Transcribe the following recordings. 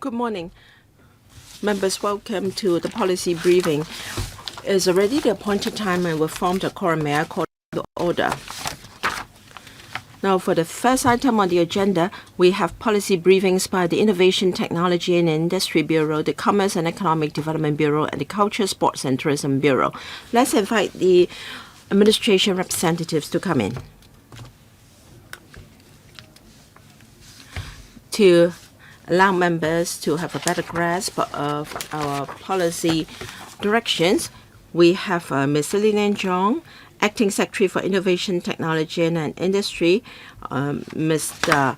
Good morning. Members, welcome to the policy briefing. It's already the appointed time and we've formed a quorum. May I call to order? Now, for the first item on the agenda, we have policy briefings by the Innovation, Technology and Industry Bureau, the Commerce and Economic Development Bureau, and the Culture, Sports and Tourism Bureau. Let's invite the administration representatives to come in. To allow members to have a better grasp of our policy directions, we have Ms. Lilian Zhong, Acting Secretary for Innovation, Technology and Industry, Mr.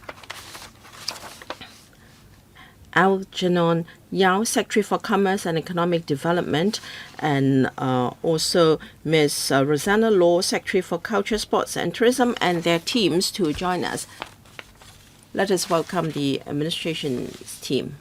Algernon Yao, Secretary for Commerce and Economic Development, and also Ms. Rosanna Law, Secretary for Culture, Sports and Tourism, and their teams to join us. Let us welcome the administration's team.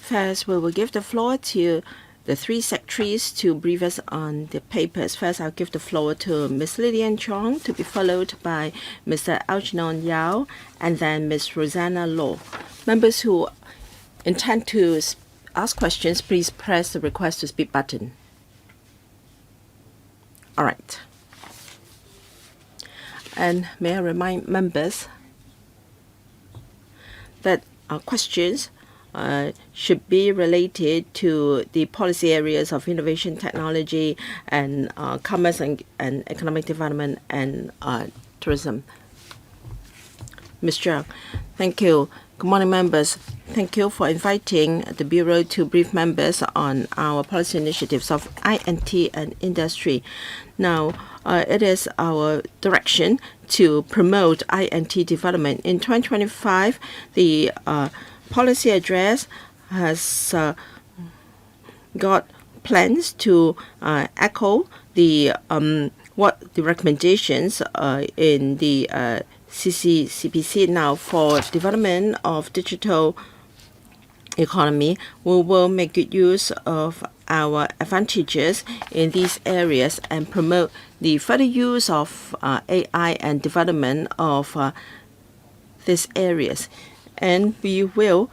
First, we will give the floor to the three secretaries to brief us on the papers. First, I'll give the floor to Ms. Lilian Chong, to be followed by Mr. Algernon Yao, and then Ms. Rosanna Law. Members who intend to ask questions, please press the request to speak button. All right. And may I remind members that our questions should be related to the policy areas of innovation, technology, and commerce and economic development and tourism. Ms. Zhang, thank you. Good morning, members. Thank you for inviting the Bureau to brief members on our policy initiatives of INT and industry. Now, it is our direction to promote INT development. In 2025, the policy address has got plans to echo the what the recommendations in the CPC. Now, for development of digital economy, we will make good use of our advantages in these areas and promote the further use of AI and development of these areas. And we will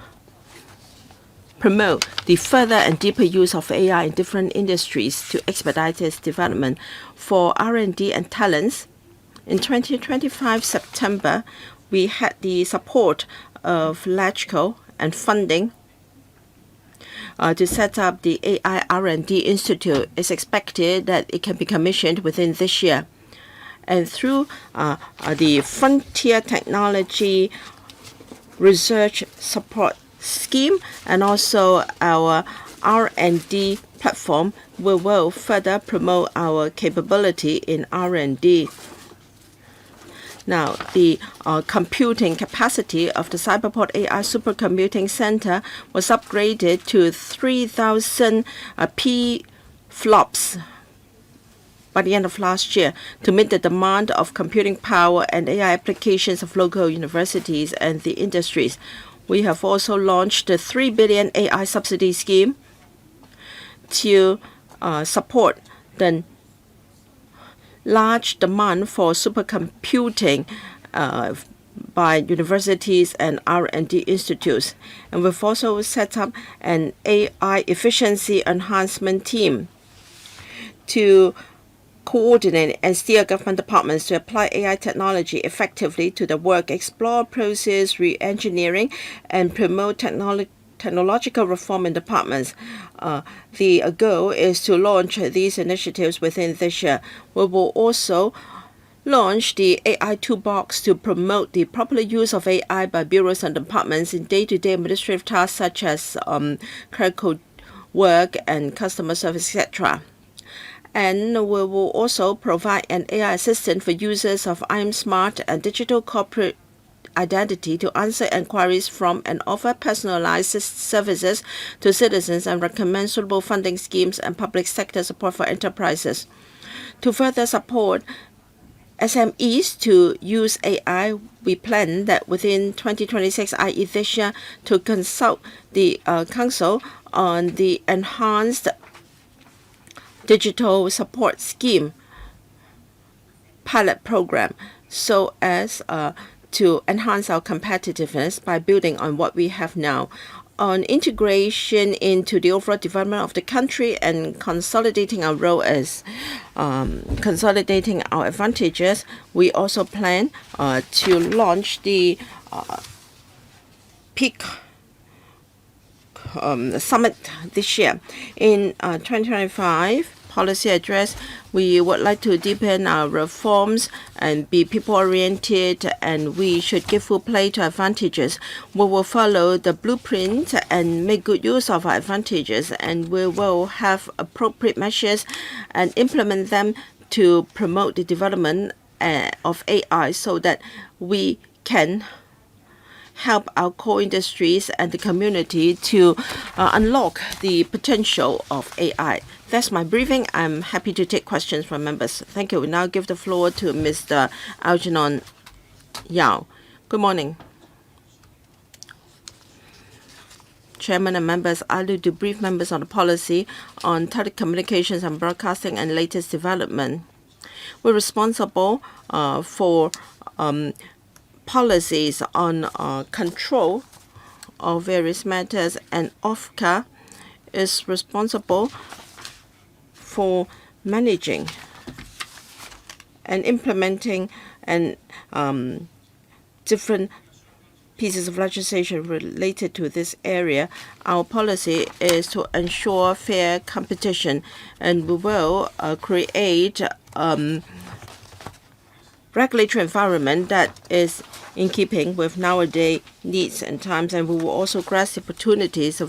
promote the further and deeper use of AI in different industries to expedite its development. For R&D and talents, in 2025 September, we had the support of LegCo and funding to set up the AI R&D Institute. It's expected that it can be commissioned within this year. And through the Frontier Technology Research Support Scheme and also our R&D platform, we will further promote our capability in R&D. Now, the computing capacity of the Cyberport AI Supercomputing Center was upgraded to 3,000 P-flops by the end of last year to meet the demand of computing power and AI applications of local universities and the industries. We have also launched the 3 billion AI subsidy scheme to support the large demand for supercomputing by universities and R&D institutes. And we've also set up an AI efficiency enhancement team to coordinate and steer government departments to apply AI technology effectively to their work, explore process re-engineering, and promote technological reform in departments. The goal is to launch these initiatives within this year. We will also launch the AI Toolbox to promote the proper use of AI by bureaus and departments in day-to-day administrative tasks such as clerical work and customer service, etc. And we will also provide an AI assistant for users of I'm Smart and digital corporate identity to answer inquiries from and offer personalized services to citizens and recommend suitable funding schemes and public sector support for enterprises. To further support SMEs to use AI, we plan that within 2026, i.e. this year, to consult the Council on the enhanced digital support scheme pilot program so as to enhance our competitiveness by building on what we have now. On integration into the overall development of the country and consolidating our role as consolidating our advantages, we also plan to launch the peak summit this year. In 2025 policy address, we would like to deepen our reforms and be people-oriented, and we should give full play to advantages. We will follow the blueprint and make good use of our advantages, and we will have appropriate measures and implement them to promote the development of AI so that we can help our core industries and the community to unlock the potential of AI. That's my briefing. I'm happy to take questions from members. Thank you. We now give the floor to Mr. Algernon Yao. Good morning, Chairman and members. I'd like to brief members on the policy on telecommunications and broadcasting and latest development. We're responsible for policies on control of various matters, and OFCA is responsible for managing and implementing and different pieces of legislation related to this area. Our policy is to ensure fair competition, and we will create regulatory environment that is in keeping with nowadays needs and times, and we will also grasp the opportunities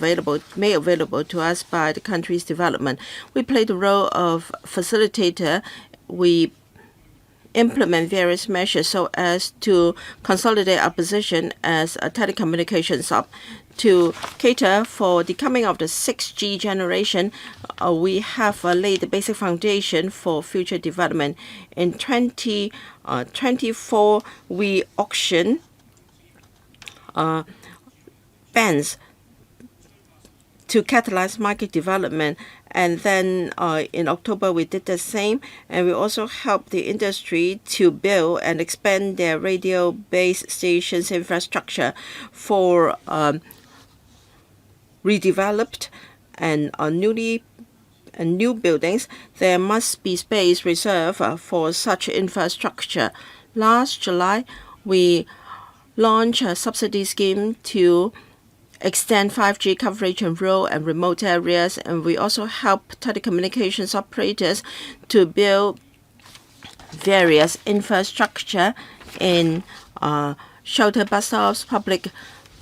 made available to us by the country's development. We play the role of facilitator. We implement various measures so as to consolidate our position as a telecommunications hub. To cater for the coming of the 6G generation, we have laid the basic foundation for future development. In 2024, we auction bands to catalyze market development. And then in October, we did the same. And we also helped the industry to build and expand their radio-based stations infrastructure for redeveloped and new buildings. There must be space reserved for such infrastructure. Last July, we launched a subsidy scheme to extend 5G coverage in rural and remote areas, and we also help telecommunications operators to build various infrastructure in shelter bus stops, public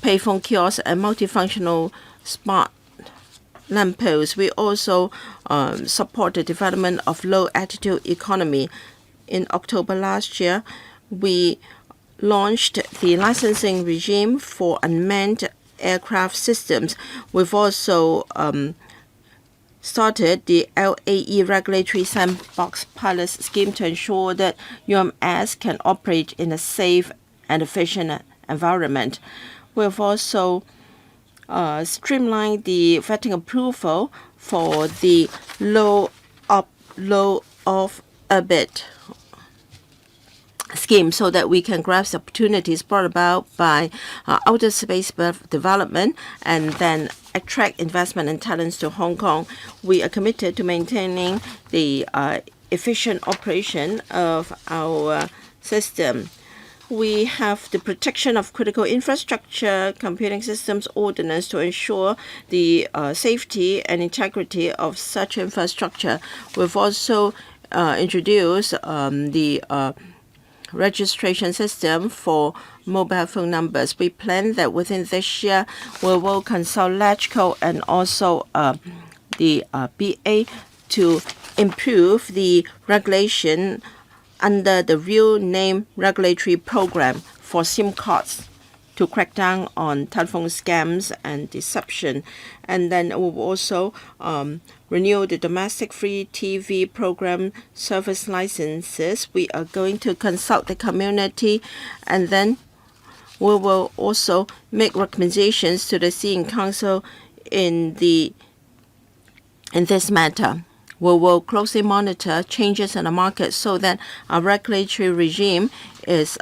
payphone kiosks, and multifunctional smart lampposts. We also support the development of low-altitude economy. In October last year, we launched the licensing regime for unmanned aircraft systems. We've also started the LAE regulatory sandbox pilot scheme to ensure that UMS can operate in a safe and efficient environment. We've also streamlined the vetting approval for the low off orbit scheme so that we can grasp the opportunities brought about by outer space development and then attract investment and talents to Hong Kong. We are committed to maintaining the efficient operation of our system. We have the protection of critical infrastructure, computing systems ordinance to ensure the safety and integrity of such infrastructure. We've also introduced the registration system for mobile phone numbers. We plan that within this year we will consult LegCo and also the BA to improve the regulation under the Real Name Regulatory Program for SIM cards to crack down on telephone scams and deception. And then we'll also renew the domestic free TV program service licenses. We are going to consult the community, and then we will also make recommendations to the Seeing Council in this matter. We will closely monitor changes in the market so that our regulatory regime is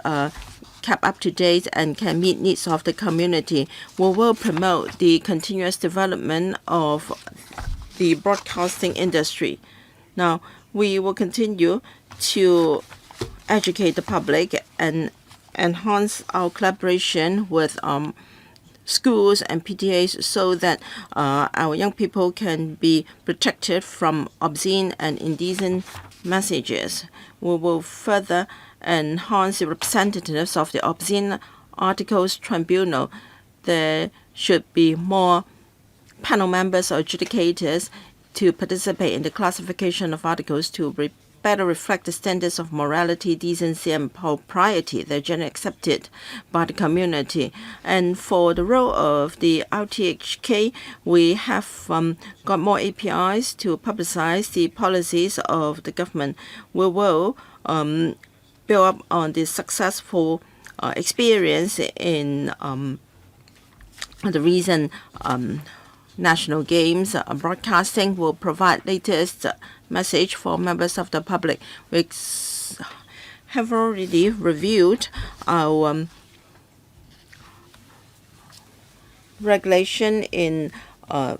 kept up to date and can meet needs of the community. We will promote the continuous development of the broadcasting industry. Now, we will continue to educate the public and enhance our collaboration with schools and PTAs so that our young people can be protected from obscene and indecent messages. We will further enhance the representatives of the Obscene Articles Tribunal. There should be more panel members or adjudicators to participate in the classification of articles to better reflect the standards of morality, decency, and propriety that are generally accepted by the community. And for the role of the RTHK, we have got more APIs to publicize the policies of the government. We will build up on the successful experience in the recent national games. Broadcasting will provide latest message for members of the public. We have already reviewed our regulation in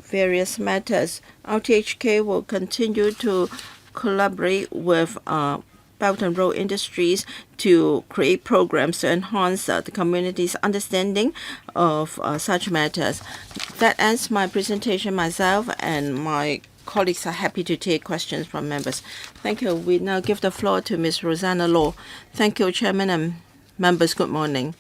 various matters. RTHK will continue to collaborate with Belt and Road Industries to create programs to enhance the community's understanding of such matters. That ends my presentation. Myself and my colleagues are happy to take questions from members. Thank you. We now give the floor to Ms. Rosanna Law. Thank you, Chairman and members. Good morning.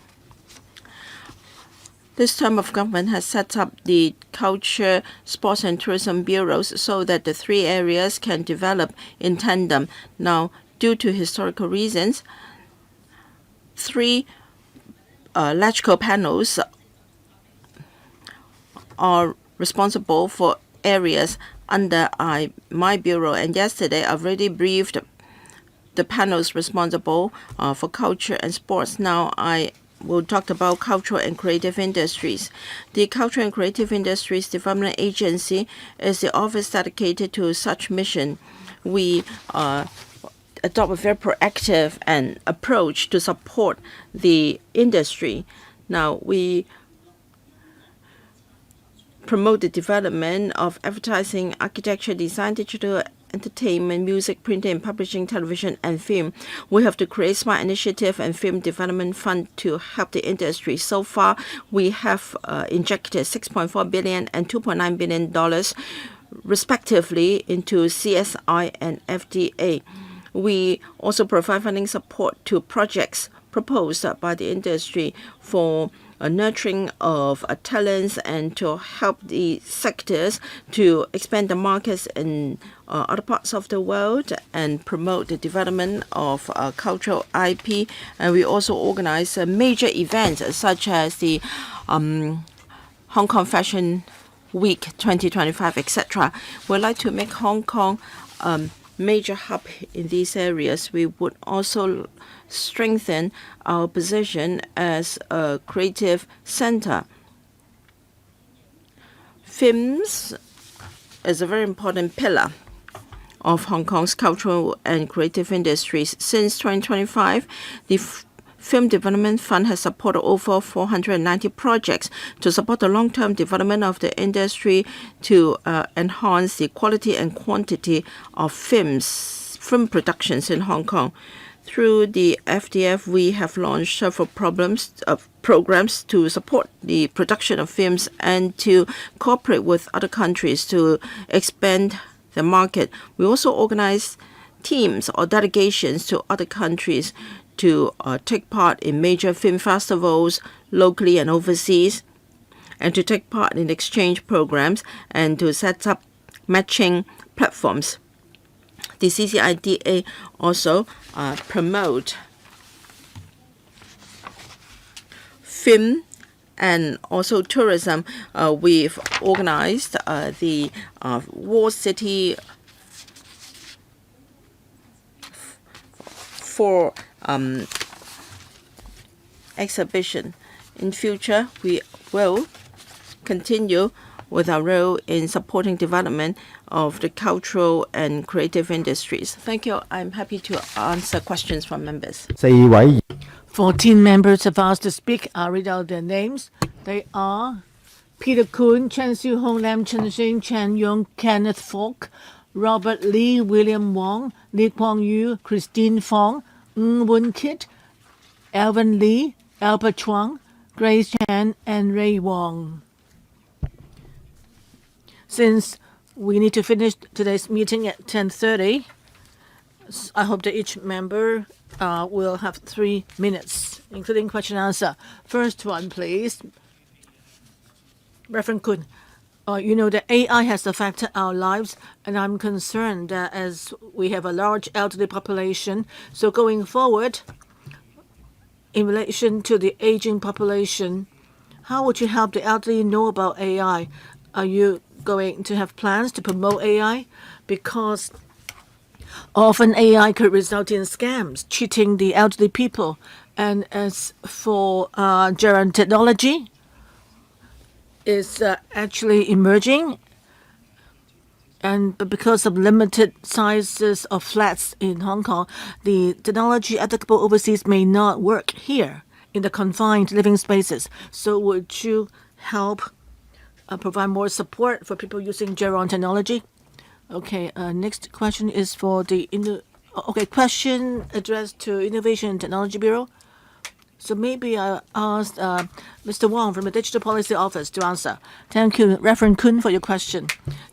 This term of government has set up the Culture, Sports and Tourism Bureaus so that the three areas can develop in tandem. Now, due to historical reasons, three electrical panels are responsible for areas under my bureau. And yesterday, I've already briefed the panels responsible for culture and sports. Now, I will talk about cultural and creative industries. The Cultural and Creative Industries Development Agency is the office dedicated to such mission. We adopt a very proactive and approach to support the industry. Now, we promote the development of advertising, architecture, design, digital entertainment, music, printing and publishing, television, and film. We have to create smart initiative and film development fund to help the industry. So far, we have injected $6.4 billion and $2.9 billion respectively into CSI and FDA. We also provide funding support to projects proposed by the industry for nurturing of talents and to help the sectors to expand the markets in other parts of the world and promote the development of cultural IP. And we also organize major events such as the Hong Kong Fashion Week 2025, etc. We'd like to make Hong Kong major hub in these areas. We would also strengthen our position as a creative center. Films is a very important pillar of Hong Kong's cultural and creative industries. Since 2025, the Film Development Fund has supported over 490 projects to support the long-term development of the industry to enhance the quality and quantity of film productions in Hong Kong. Through the FDF, we have launched several programs to support the production of films and to cooperate with other countries to expand the market. We also organize teams or delegations to other countries to take part in major film festivals locally and overseas, and to take part in exchange programs and to set up matching platforms. The CCIDA also promote film and also tourism. We've organized the Wall City for exhibition. In future, we will continue with our role in supporting development of the cultural and creative industries. Thank you. I'm happy to answer questions from members. 14 members have asked to speak. I'll read out their names. They are Peter Kuhn, Chen Xiu-hong, Lam Chen-sing, Chen Yong, Kenneth Falk, Robert Lee, William Wong, Lee Kwang Yu, Christine Fong, Ng Won Kit, Alvin Lee, Albert Chuang, Grace Chan, and Ray Wong. Since we need to finish today's meeting at 10:30, I hope that each member will have 3 minutes, including question and answer. First one, please. Reverend Kun, you know that AI has affected our lives, and I'm concerned that as we have a large elderly population, so going forward, in relation to the aging population, how would you help the elderly know about AI? Are you going to have plans to promote AI? Because often AI could result in scams, cheating the elderly people. And as for gerund technology, is actually emerging, but because of limited sizes of flats in Hong Kong, the technology applicable overseas may not work here in the confined living spaces. So would you help provide more support for people using gerund technology? Okay, next question is for the question addressed to Innovation and Technology Bureau. So maybe I asked Mr. Wong from the Digital Policy Office to answer. Thank you, Reverend Kun, for your question.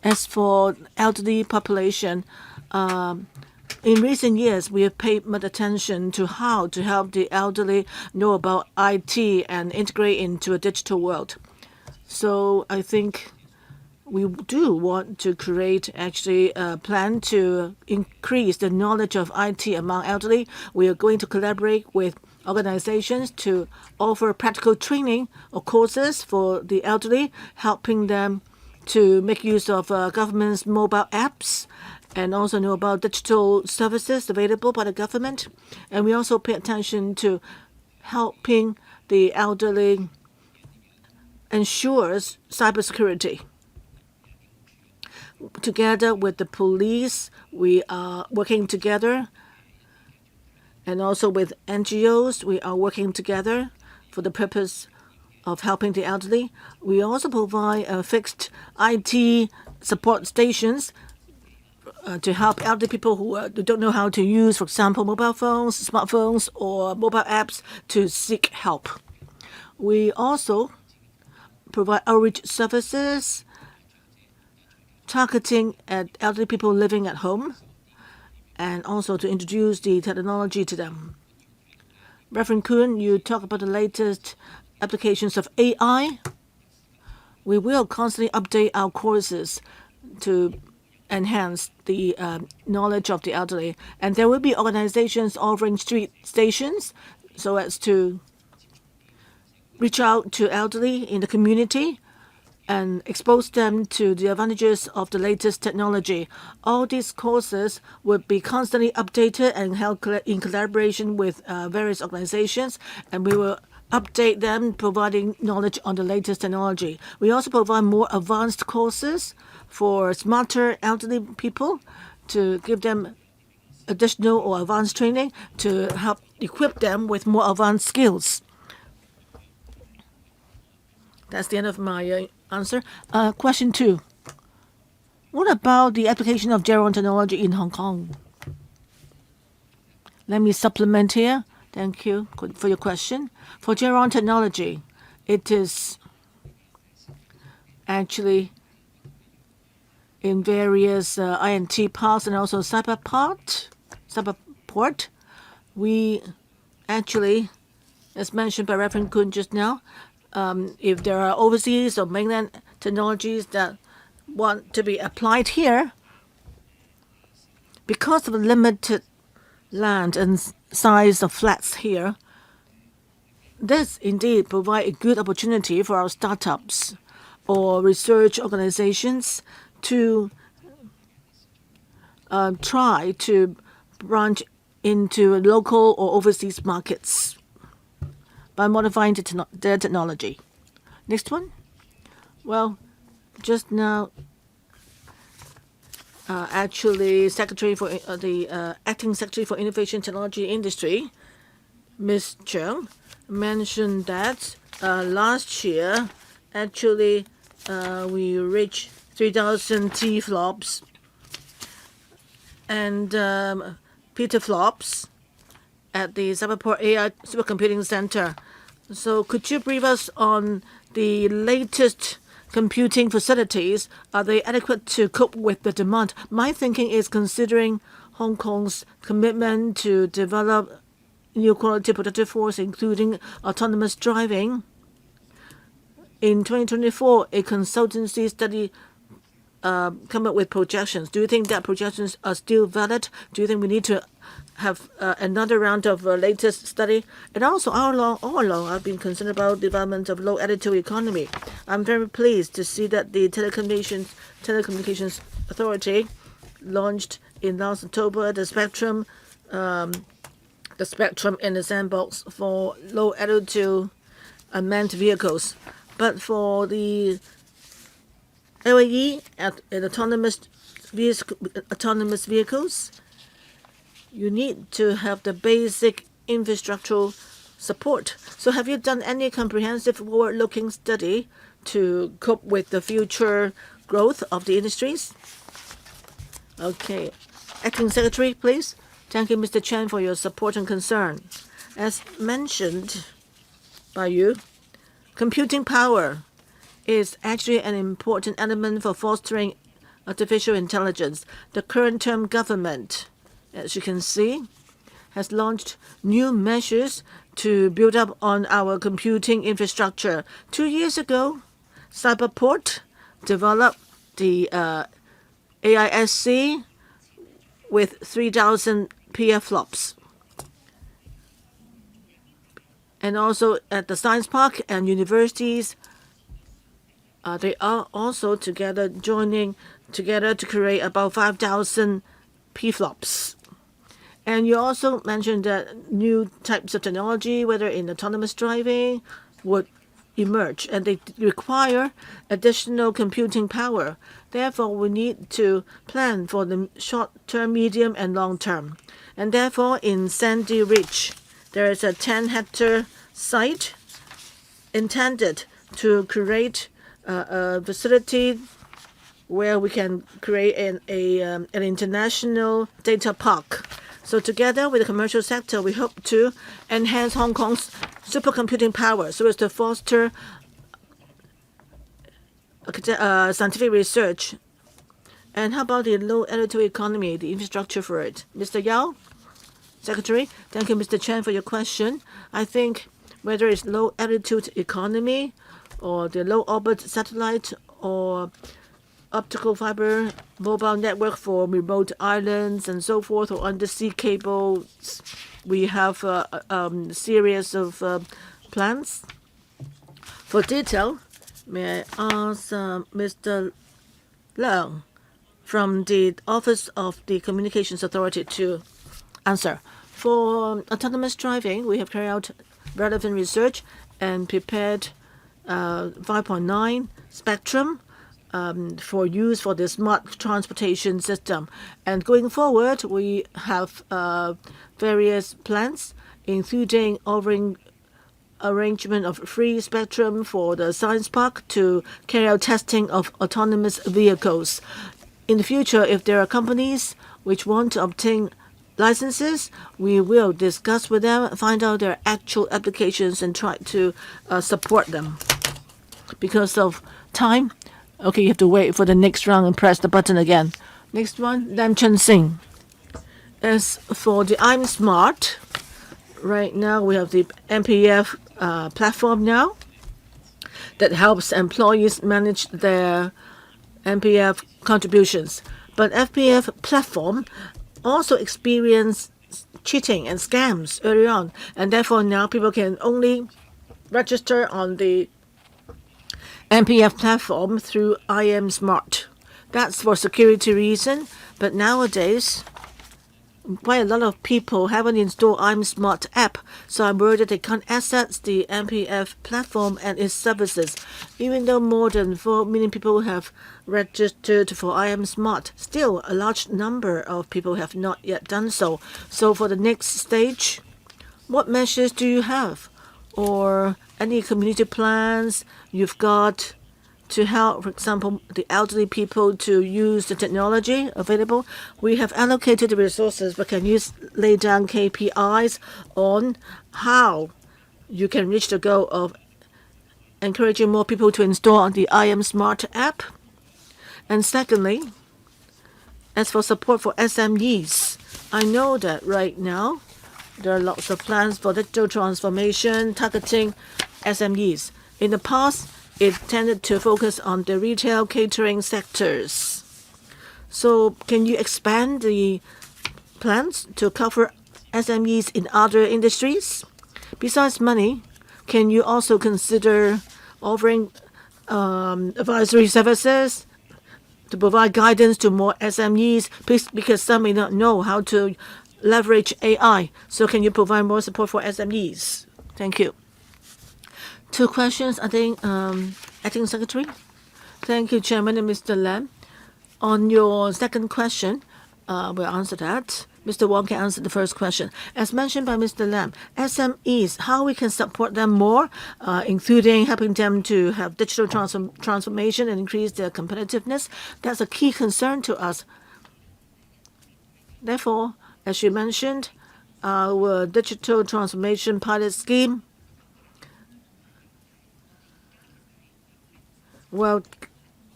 As for elderly population, in recent years, we have paid much attention to how to help the elderly know about IT and integrate into a digital world. So I think we do want to create actually a plan to increase the knowledge of IT among elderly. We are going to collaborate with organizations to offer practical training or courses for the elderly, helping them to make use of government's mobile apps and also know about digital services available by the government. And we also pay attention to helping the elderly ensure cybersecurity. Together with the police, we are working together, and also with NGOs, we are working together for the purpose of helping the elderly. We also provide fixed IT support stations to help elderly people who don't know how to use, for example, mobile phones, smartphones, or mobile apps to seek help. We also provide outreach services targeting at elderly people living at home, and also to introduce the technology to them. Reverend Kuhn, you talk about the latest applications of AI. We will constantly update our courses to enhance the knowledge of the elderly. And there will be organizations offering street stations so as to reach out to elderly in the community and expose them to the advantages of the latest technology. All these courses would be constantly updated and held in collaboration with various organizations, and we will update them, providing knowledge on the latest technology. We also provide more advanced courses for smarter elderly people to give them additional or advanced training to help equip them with more advanced skills. That's the end of my answer. Question 2. What about the application of gerund technology in Hong Kong? Let me supplement here. Thank you for your question. For gerund technology, it is actually in various INT parts and also cyberport. We actually, as mentioned by Reverend Kun just now, if there are overseas or mainland technologies that want to be applied here, because of the limited land and size of flats here, this indeed provide a good opportunity for our startups or research organizations to try to branch into local or overseas markets by modifying their technology. Next one. Well, just now, actually, Secretary for the Acting Secretary for Innovation Technology Industry, Ms. Cheung, mentioned that last year, actually, we reached 3,000 T-flops and petaflops at the Cyberport AI Supercomputing Center. So could you brief us on the latest computing facilities? Are they adequate to cope with the demand? My thinking is, considering Hong Kong's commitment to develop new quality productive force, including autonomous driving. In 2024, a consultancy study come up with projections. Do you think that projections are still valid? Do you think we need to have another round of latest study? And also, all along, I've been concerned about development of low-altitude economy. I'm very pleased to see that the Telecommunications Authority launched in last October the spectrum in the sandbox for low-altitude unmanned vehicles. But for the LAE and autonomous vehicles, you need to have the basic infrastructural support. So have you done any comprehensive forward-looking study to cope with the future growth of the industries? Okay. Acting Secretary, please. Thank you, Mr. Chen, for your support and concern. As mentioned by you, computing power is actually an important element for fostering artificial intelligence. The current term government, as you can see, has launched new measures to build up on our computing infrastructure. 2 years ago, Cyberport developed the AISC with 3,000 PF-flops. And also at the science park and universities, they are also joining together to create about 5,000 P-flops. And you also mentioned that new types of technology, whether in autonomous driving, would emerge, and they require additional computing power. Therefore, we need to plan for the short term, medium, and long term. And therefore, in Sandy Ridge, there is a 10-hectare site intended to create a facility where we can create an international data park. So together with the commercial sector, we hope to enhance Hong Kong's supercomputing power so as to foster scientific research. And how about the low-altitude economy, the infrastructure for it? Mr. Yao, Secretary, thank you, Mr. Chen, for your question. I think whether it's low-altitude economy or the low-orbit satellite or optical fiber mobile network for remote islands and so forth, or undersea cables, we have a series of plans. For detail, may I ask Mr. Leung from the Office of the Communications Authority to answer. For autonomous driving, we have carried out relevant research and prepared 5.9 spectrum for use for the smart transportation system. And going forward, we have various plans, including arrangement of free spectrum for the science park to carry out testing of autonomous vehicles. In the future, if there are companies which want to obtain licenses, we will discuss with them, find out their actual applications, and try to support them. Because of time, okay, you have to wait for the next round and press the button again. Next one, Lam Chun Sing. As for the I'm Smart, right now we have the MPF platform now that helps employees manage their MPF contributions. But FPF platform also experienced cheating and scams early on, and therefore now people can only register on the MPF platform through IM Smart. That's for security reason, but nowadays quite a lot of people haven't installed I'm Smart app, so I'm worried that they can't access the MPF platform and its services. Even though more than 4 million people have registered for IM Smart, still a large number of people have not yet done so. So for the next stage, what measures do you have? Or any community plans you've got to help, for example, the elderly people to use the technology available? We have allocated the resources, but can you lay down KPIs on how you can reach the goal of encouraging more people to install on the IM Smart app? And secondly, as for support for SMEs, I know that right now there are lots of plans for digital transformation targeting SMEs. In the past, it tended to focus on the retail catering sectors. So can you expand the plans to cover SMEs in other industries? Besides money, can you also consider offering advisory services to provide guidance to more SMEs, because some may not know how to leverage AI. So can you provide more support for SMEs? Thank you. Two questions, I think, Acting Secretary. Thank you, Chairman and Mr. Lam. On your second question, we'll answer that. Mr. Wong can answer the first question. As mentioned by Mr. Lam, SMEs, how we can support them more, including helping them to have digital transformation and increase their competitiveness, that's a key concern to us. Therefore, as you mentioned, our digital transformation pilot scheme, well,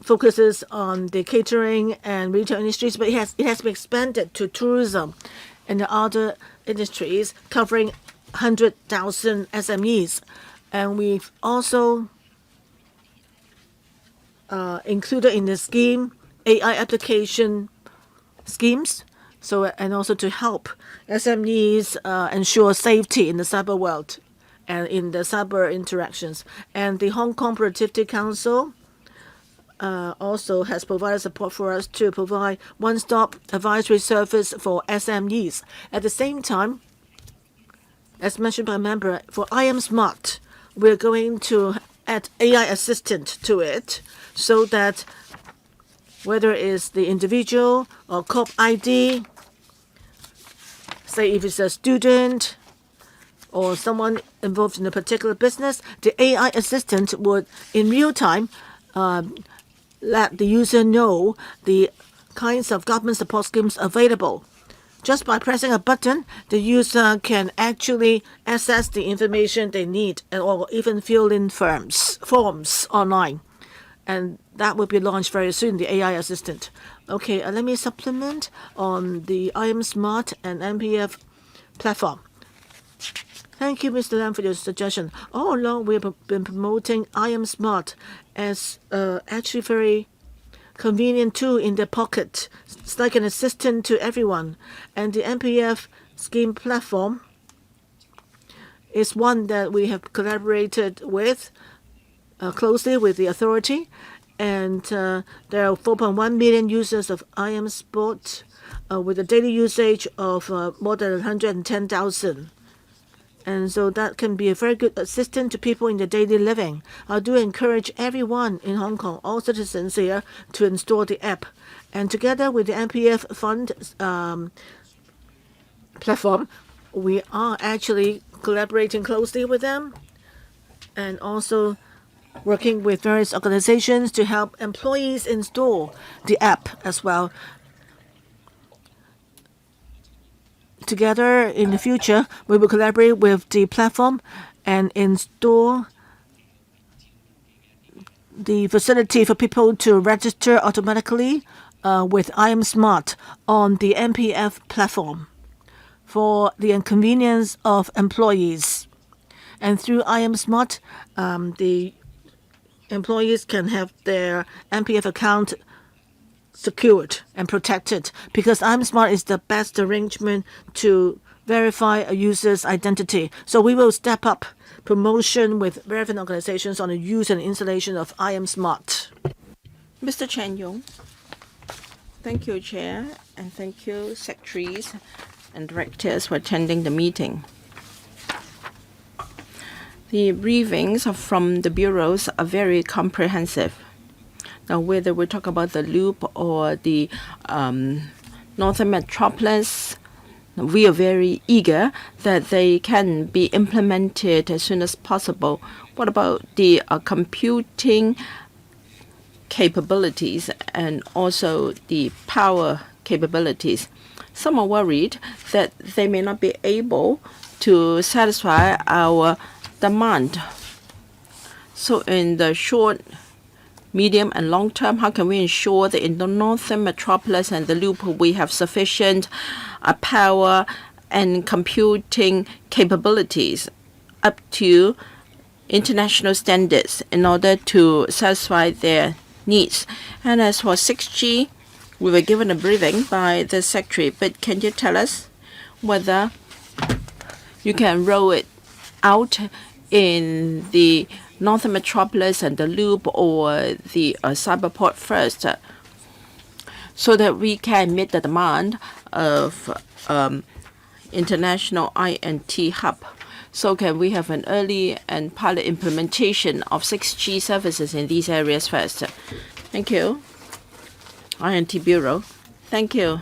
focuses on the catering and retail industries, but it has been expanded to tourism and the other industries, covering 100,000 SMEs. And we've also included in the scheme AI application schemes, so and also to help SMEs ensure safety in the cyber world and in the cyber interactions. And the Hong Kong Productivity Council also has provided support for us to provide one-stop advisory service for SMEs. At the same time, as mentioned by a member, for IM Smart, we're going to add AI assistant to it so that whether it's the individual or corp ID, say if it's a student or someone involved in a particular business, the AI assistant would, in real time, let the user know the kinds of government support schemes available. Just by pressing a button, the user can actually access the information they need or even fill in forms online. And that will be launched very soon, the AI assistant. Okay, let me supplement on the IM Smart and MPF platform. Thank you, Mr. Lam, for your suggestion. All along, we have been promoting IM Smart as actually very convenient tool in their pocket. It's like an assistant to everyone. And the MPF scheme platform is one that we have collaborated with closely with the authority. And there are 4.1 million users of IM Sport with a daily usage of more than 110,000. And so that can be a very good assistant to people in their daily living. I do encourage everyone in Hong Kong, all citizens here, to install the app. And together with the MPF fund platform, we are actually collaborating closely with them and also working with various organizations to help employees install the app as well. Together in the future, we will collaborate with the platform and install the facility for people to register automatically with IM Smart on the MPF platform for the inconvenience of employees. And through IM Smart, the employees can have their MPF account secured and protected, because I'm Smart is the best arrangement to verify a user's identity. So we will step up promotion with relevant organizations on the use and installation of I am Smart. Mr. Chen Yong. Thank you, Chair, and thank you, secretaries and directors, for attending the meeting. The briefings from the bureaus are very comprehensive. Now, whether we talk about the loop or the Northern Metropolis, we are very eager that they can be implemented as soon as possible. What about the computing capabilities and also the power capabilities? Some are worried that they may not be able to satisfy our demand. So in the short, medium and long term, how can we ensure that in the Northern Metropolis and the loop we have sufficient power and computing capabilities up to international standards in order to satisfy their needs? And as for 6G, we were given a briefing by the secretary, but can you tell us whether you can roll it out in the Northern Metropolis and the loop or the cyberport first, so that we can meet the demand of international INT hub? So can we have an early and pilot implementation of 6G services in these areas first? Thank you. INT Bureau. Thank you,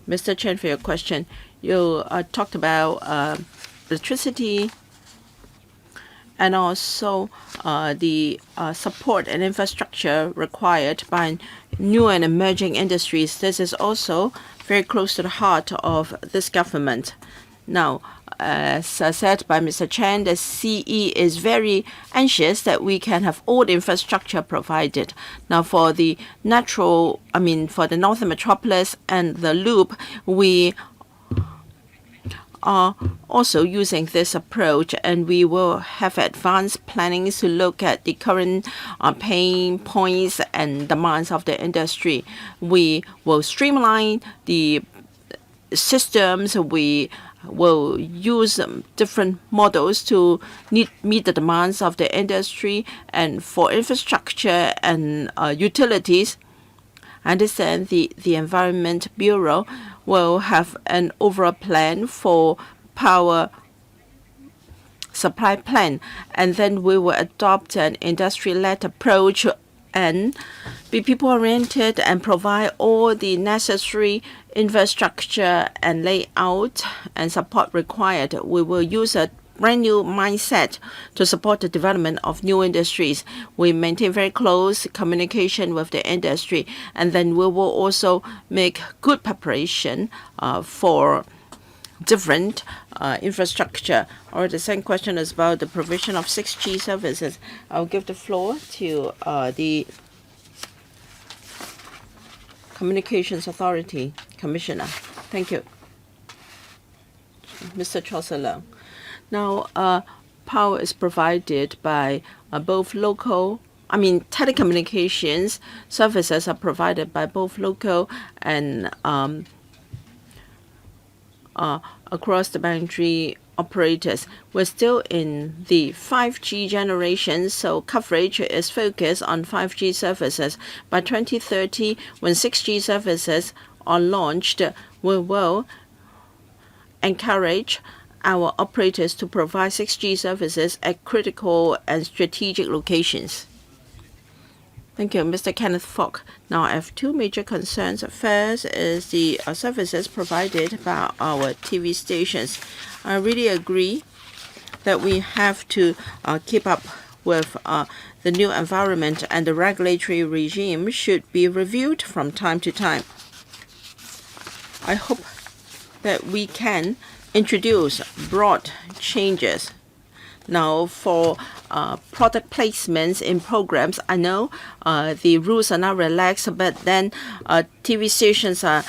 Mr. Chen, for your question. You talked about electricity and also the support and infrastructure required by new and emerging industries. This is also very close to the heart of this government. Now, as said by Mr. Chen, the CE is very anxious that we can have all the infrastructure provided. Now, for the for the Northern Metropolis and the loop, we are also using this approach, and we will have advanced planning to look at the current pain points and demands of the industry. We will streamline the systems. We will use different models to meet the demands of the industry. And for infrastructure and utilities, I understand the Environment Bureau will have an overall plan for power supply plan, and then we will adopt an industry-led approach and be people-oriented and provide all the necessary infrastructure and layout and support required. We will use a brand new mindset to support the development of new industries. We maintain very close communication with the industry, and then we will also make good preparation for different infrastructure. Or the second question is about the provision of 6G services. I'll give the floor to the Communications Authority Commissioner. Thank you. Mr. Chaucer. Now, power is provided by both telecommunications services are provided by both local and across the boundary operators. We're still in the 5G generation, so coverage is focused on 5G services. By 2030, when 6G services are launched, we will encourage our operators to provide 6G services at critical and strategic locations. Thank you, Mr. Kenneth Fogg. Now, I have two major concerns. First is the services provided by our TV stations. I really agree that we have to keep up with the new environment, and the regulatory regime should be reviewed from time to time. I hope that we can introduce broad changes. Now, for product placements in programs, I know the rules are now relaxed, but then TV stations are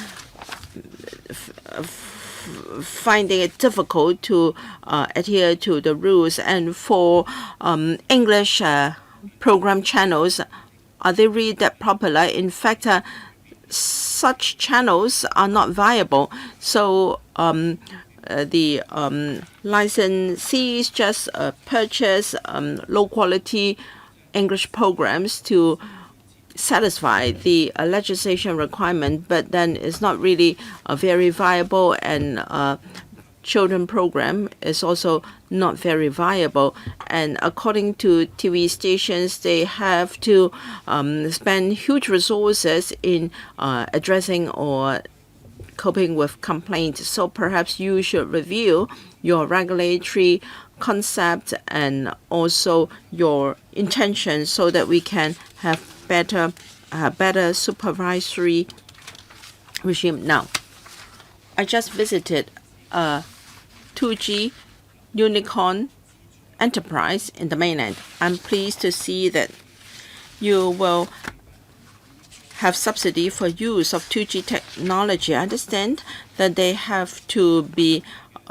finding it difficult to adhere to the rules. And for English program channels are they really that popular? In fact, such channels are not viable. So the licensees just purchase low quality English programs to satisfy the legislation requirement, but then it's not really very viable, and children program is also not very viable. And according to TV stations, they have to spend huge resources in addressing or coping with complaints. So perhaps you should review your regulatory concept and also your intention so that we can have better supervisory regime. Now, I just visited a 2G unicorn enterprise in the mainland. I'm pleased to see that you will have subsidy for use of 2G technology. I understand that they have to be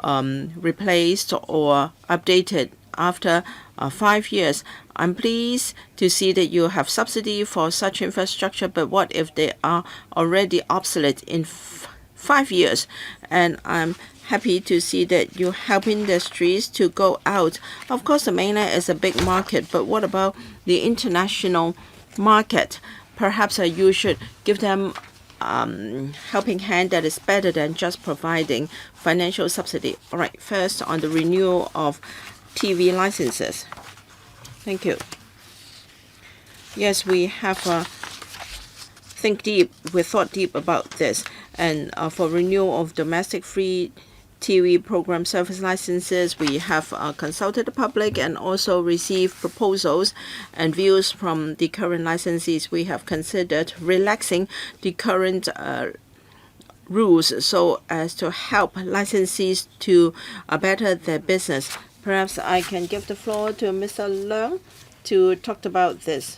replaced or updated after 5 years. I'm pleased to see that you have subsidy for such infrastructure, but what if they are already obsolete in 5 years? And I'm happy to see that you help industries to go out. Of course, the mainland is a big market, but what about the international market? Perhaps you should give them helping hand that is better than just providing financial subsidy. All right, first on the renewal of TV licenses. Thank you. Yes, we have thought deep about this, and for renewal of domestic free TV program service licenses, we have consulted the public and also received proposals and views from the current licensees. We have considered relaxing the current rules so as to help licensees to better their business. Perhaps I can give the floor to Mr. Leung to talk about this.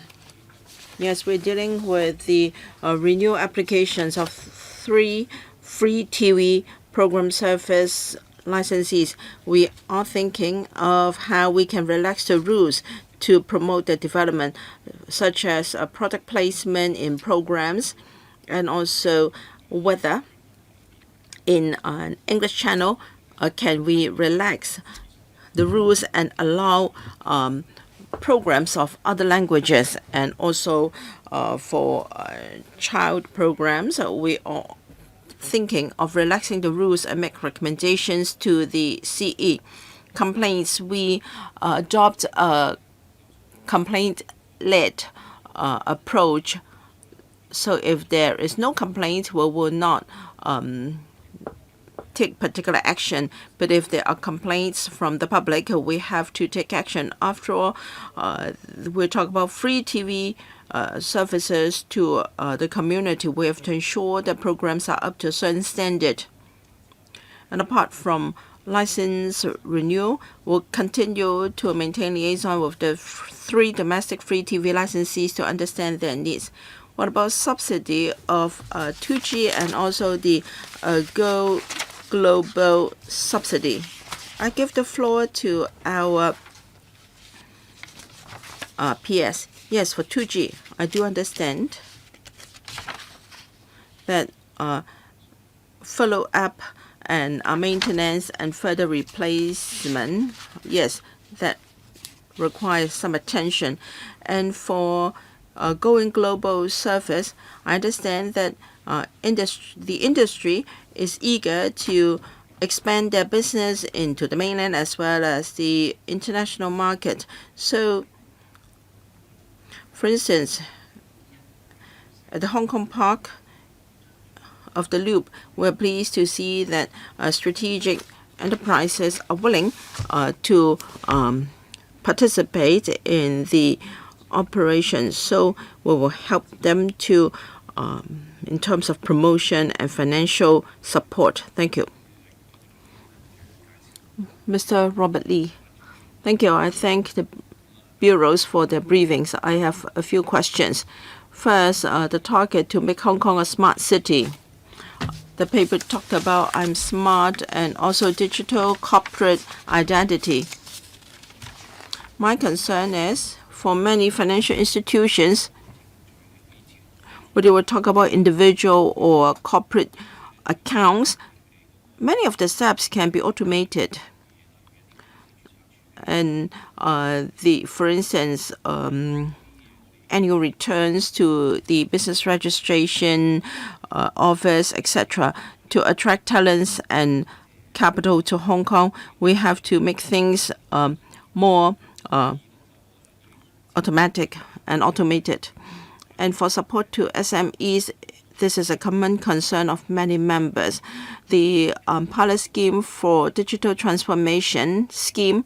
Yes, we're dealing with the renewal applications of 3 free TV program service licensees. We are thinking of how we can relax the rules to promote the development, such as product placement in programs, and also whether in an English channel can we relax the rules and allow programs of other languages, and also for child programs. We are thinking of relaxing the rules and make recommendations to the CE. Complaints, we adopt a complaint-led approach. So if there is no complaint, we will not take particular action. But if there are complaints from the public, we have to take action. After all, we're talking about free TV services to the community. We have to ensure that programs are up to a certain standard. And apart from license renewal, we'll continue to maintain liaison with the 3 domestic free TV licensees to understand their needs. What about subsidy of 2G and also the Go Global subsidy? I give the floor to our PS. Yes, for 2G, I do understand that follow-up and maintenance and further replacement, yes, that requires some attention. And for going global service, I understand that the industry is eager to expand their business into the mainland as well as the international market. So, for instance, at the Hong Kong Park of the Loop, we're pleased to see that strategic enterprises are willing to participate in the operations. So we will help them to in terms of promotion and financial support. Thank you. Mr. Robert Lee. Thank you. I thank the bureaus for their briefings. I have a few questions. First, the target to make Hong Kong a smart city. The paper talked about I'm smart and also digital corporate identity. My concern is for many financial institutions, whether we talk about individual or corporate accounts, many of the steps can be automated. And for instance, annual returns to the business registration office, etc., to attract talents and capital to Hong Kong, we have to make things more automatic and automated. And for support to SMEs, this is a common concern of many members. The pilot scheme for digital transformation scheme,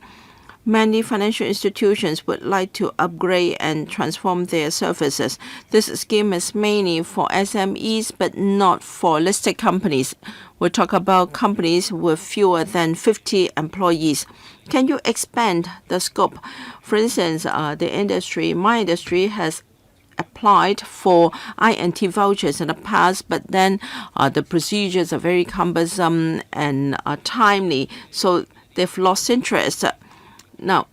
many financial institutions would like to upgrade and transform their services. This scheme is mainly for SMEs, but not for listed companies. We'll talk about companies with fewer than 50 employees. Can you expand the scope? For instance, my industry has applied for INT vouchers in the past, but then the procedures are very cumbersome and timely, so they've lost interest. Now,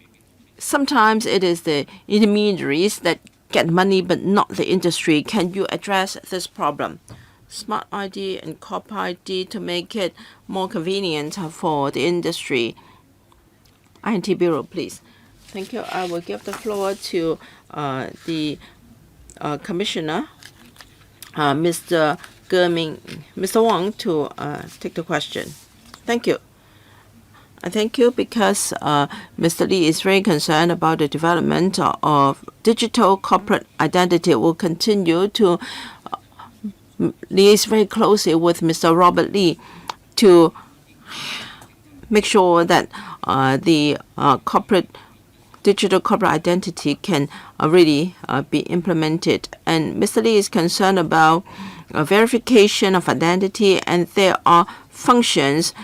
sometimes it is the intermediaries that get money, but not the industry. Can you address this problem? Smart ID and Corp ID to make it more convenient for the industry. INT Bureau, please. Thank you. I will give the floor to the Commissioner, Mr. Wang, to take the question. Thank you. I thank you because Mr. Lee is very concerned about the development of digital corporate identity. We'll continue to liaise very closely with Mr. Robert Lee to make sure that the digital corporate identity can really be implemented. And Mr. Lee is concerned about verification of identity, and there are functions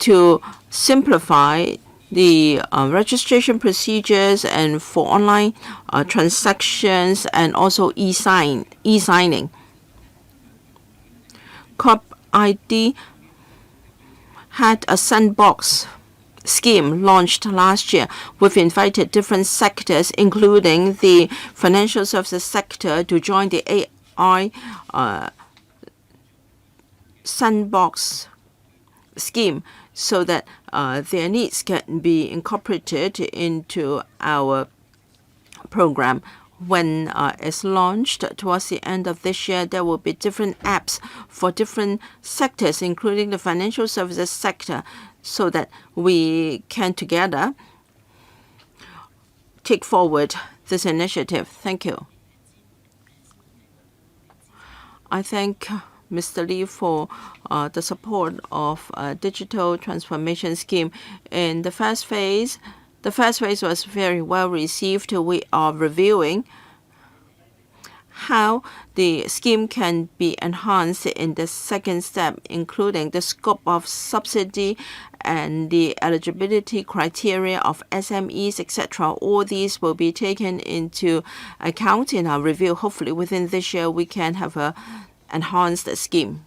to simplify the registration procedures and for online transactions and also e-signing. Corp ID had a sandbox scheme launched last year. We've invited different sectors, including the financial services sector, to join the AI sandbox scheme so that their needs can be incorporated into our program. When it's launched towards the end of this year, there will be different apps for different sectors, including the financial services sector, so that we can together take forward this initiative. Thank you. I thank Mr. Lee for the support of digital transformation scheme. In the first phase was very well received. We are reviewing how the scheme can be enhanced in the second step, including the scope of subsidy and the eligibility criteria of SMEs, etc. All these will be taken into account in our review. Hopefully within this year we can have an enhanced scheme.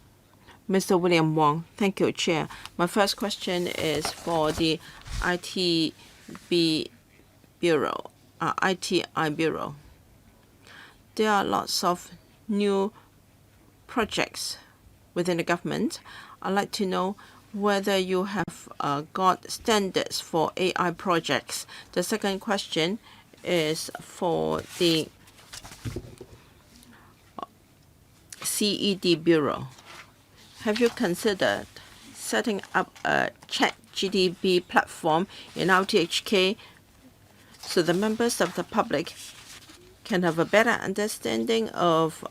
Mr. William Wong. Thank you, Chair. My first question is for the ITI Bureau. There are lots of new projects within the government. I'd like to know whether you have got standards for AI projects. The second question is for the CED Bureau. Have you considered setting up a ChatGPT platform in RTHK so the members of the public can have a better understanding of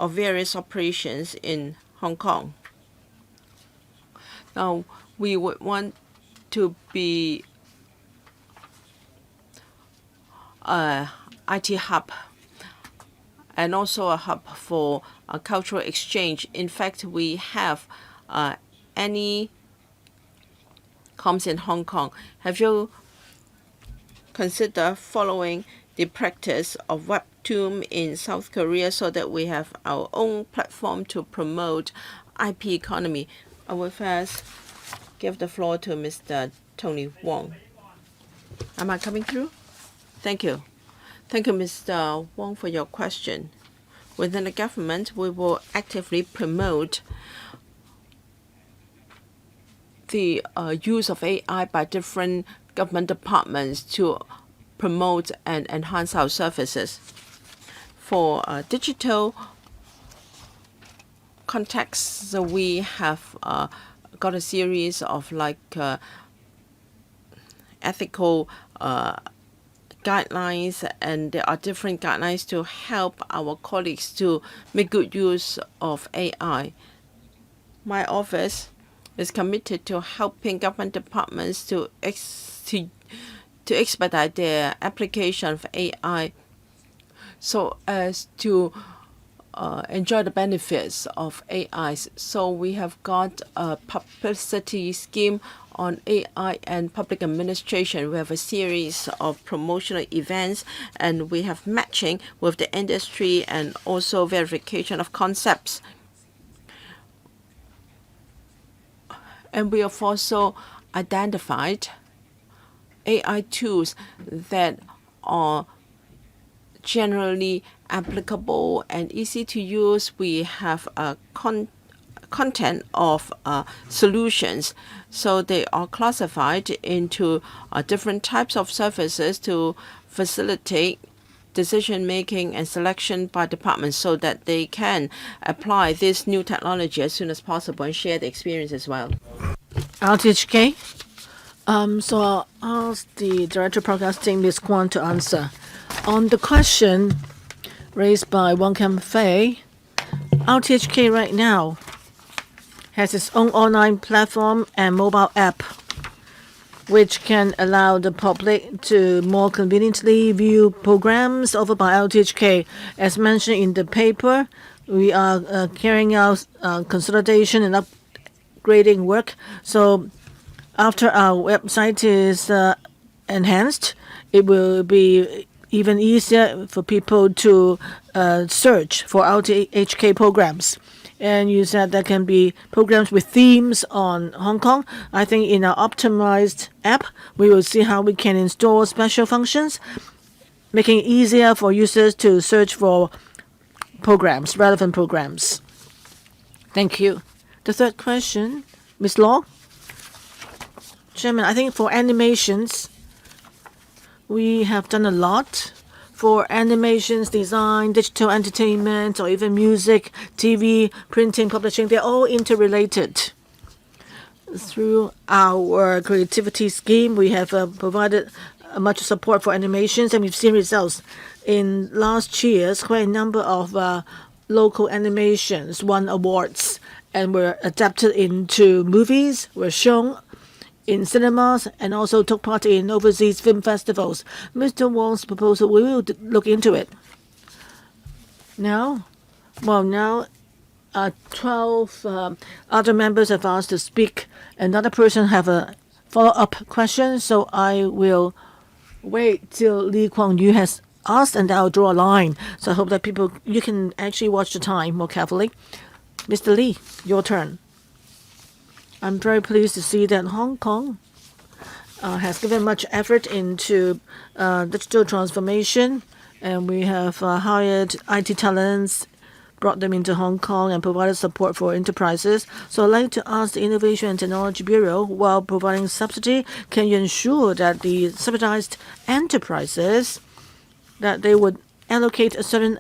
various operations in Hong Kong? Now, we would want to be a IT hub and also a hub for a cultural exchange. In fact, we have any comms in Hong Kong. Have you consider following the practice of Webtoon in South Korea so that we have our own platform to promote IP economy? I will first give the floor to Mr. Tony Wong. Am I coming through? Thank you. Thank you, Mr. Wong, for your question. Within the government, we will actively promote the use of AI by different government departments to promote and enhance our services. For digital contexts, so we have got a series of ethical guidelines, and there are different guidelines to help our colleagues to make good use of AI. My office is committed to helping government departments to expedite their application of AI so as to enjoy the benefits of AI. So we have got a publicity scheme on AI and public administration. We have a series of promotional events, and we have matching with the industry and also verification of concepts. And we have also identified AI tools that are generally applicable and easy to use. We have a content of solutions. So they are classified into different types of services to facilitate decision making and selection by departments so that they can apply this new technology as soon as possible and share the experience as well. RTHK. So I'll ask the Director of Broadcasting, Ms. Kwan, to answer. On the question raised by Wong Kim Fei, RTHK right now has its own online platform and mobile app, which can allow the public to more conveniently view programs offered by RTHK. As mentioned in the paper, we are carrying out consolidation and upgrading work. So after our website is enhanced, it will be even easier for people to search for RTHK programs. And you said there can be programs with themes on Hong Kong. I think in our optimized app, we will see how we can install special functions, making it easier for users to search for programs, relevant programs. Thank you. The third question, Ms. Law. Chairman, I think for animations, we have done a lot. For animations, design, digital entertainment, or even music, TV, printing, publishing, they're all interrelated. Through our creativity scheme, we have provided much support for animations, and we've seen results. In last years, quite a number of local animations won awards and were adapted into movies, were shown in cinemas, and also took part in overseas film festivals. Mr. Wong's proposal, we will look into it. Now, 12 other members have asked to speak. Another person have a follow-up question, so I will wait till Lee Kuan Yew has asked, and I'll draw a line. So I hope that you can actually watch the time more carefully. Mr. Lee, your turn. I'm very pleased to see that Hong Kong has given much effort into digital transformation, and we have hired IT talents, brought them into Hong Kong, and provided support for enterprises. So I'd like to ask the Innovation and Technology Bureau, while providing subsidy, can you ensure that the subsidized enterprises, that they would allocate a certain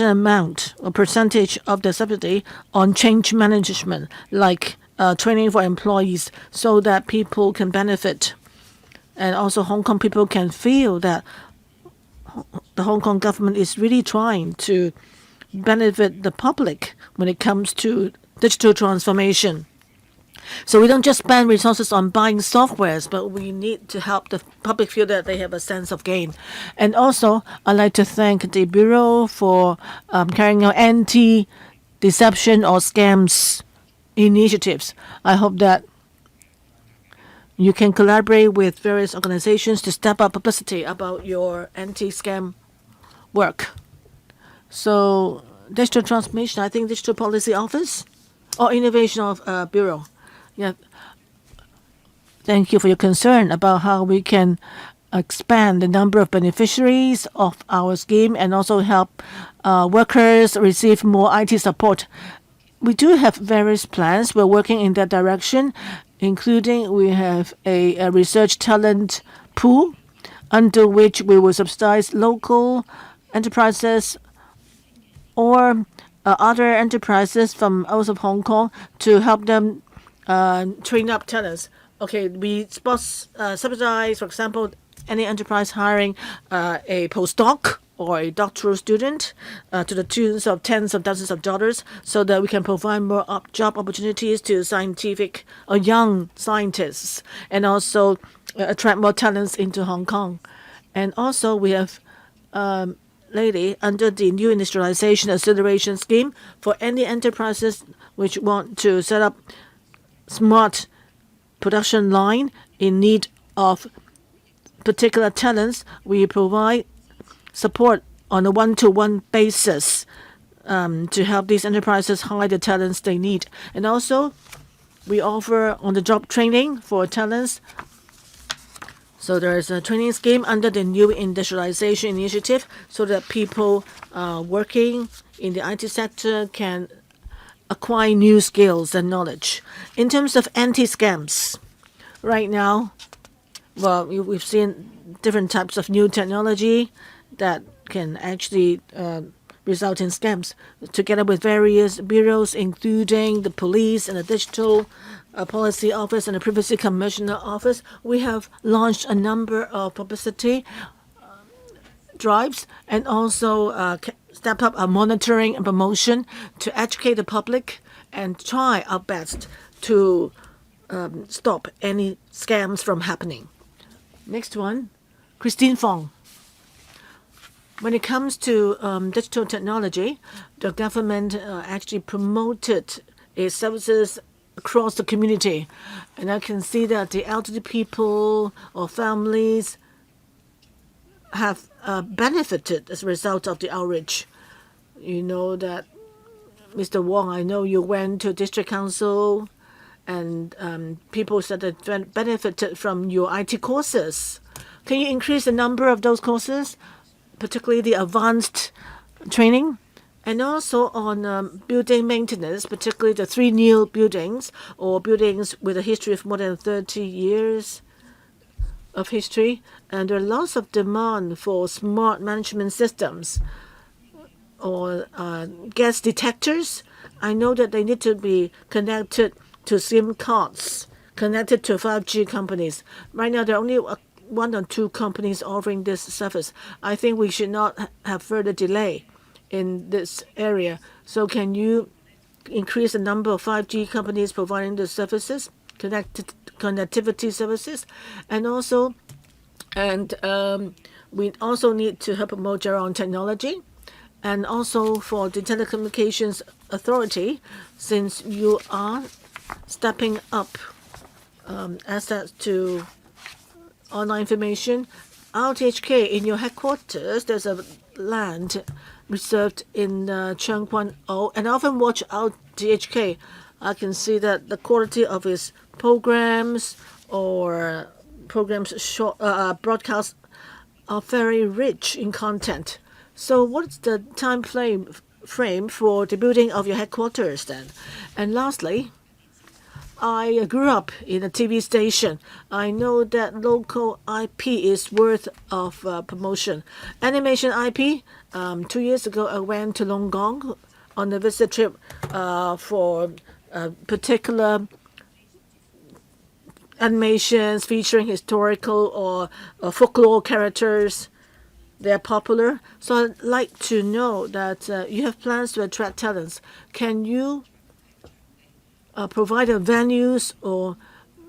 amount or percentage of the subsidy on change management, like training for employees, so that people can benefit, and also Hong Kong people can feel that the Hong Kong government is really trying to benefit the public when it comes to digital transformation. So we don't just spend resources on buying softwares, but we need to help the public feel that they have a sense of gain. And also, I'd like to thank the Bureau for carrying out anti-deception or scams initiatives. I hope that you can collaborate with various organizations to step up publicity about your anti-scam work. So digital transformation, I think Digital Policy Office or Innovation of Bureau. Yeah. Thank you for your concern about how we can expand the number of beneficiaries of our scheme and also help workers receive more IT support. We do have various plans. We're working in that direction, including we have a research talent pool under which we will subsidize local enterprises or other enterprises from out of Hong Kong to help them train up talents. Okay, we subsidize, for example, any enterprise hiring a postdoc or a doctoral student to the tunes of tens of thousands of dollars so that we can provide more job opportunities to scientific or young scientists and also attract more talents into Hong Kong. And also we have lately under the new industrialization acceleration scheme for any enterprises which want to set up smart production line in need of particular talents, we provide support on a one-to-one basis to help these enterprises hire the talents they need. And also, we offer on-the-job training for talents. So there is a training scheme under the new industrialization initiative so that people working in the IT sector can acquire new skills and knowledge. In terms of anti-scams, right now, well, we've seen different types of new technology that can actually result in scams. Together with various bureaus, including the police and the digital policy office and the privacy commissioner office, we have launched a number of publicity drives and also step up our monitoring and promotion to educate the public and try our best to stop any scams from happening. Next one, Christine Fong. When it comes to digital technology, the government actually promoted its services across the community. And I can see that the elderly people or families have benefited as a result of the outreach. You know that, Mr. Wong, I know you went to district council and people said that benefited from your IT courses. Can you increase the number of those courses, particularly the advanced training? And also on building maintenance, particularly the 3 new buildings or buildings with a history of more than 30 years of history. And there are lots of demand for smart management systems or gas detectors. I know that they need to be connected to SIM cards, connected to 5G companies. Right now, there are only 1 or 2 companies offering this service. I think we should not have further delay in this area. So can you increase the number of 5G companies providing the services, connectivity services? And also, we also need to help promote our own technology. And also for the Telecommunications Authority, since you are stepping up access to online information, RTHK in your headquarters, there's a land reserved in Cheung Kwan O, and I often watch RTHK. I can see that the quality of its programs or broadcasts are very rich in content. So what's the time frame for the building of your headquarters then? And lastly, I grew up in a TV station. I know that local IP is worth of promotion. Animation IP, 2 years ago I went to Long Gong on a visit trip for particular animations featuring historical or folklore characters. They're popular. So I'd like to know that you have plans to attract talents. Can you provide venues or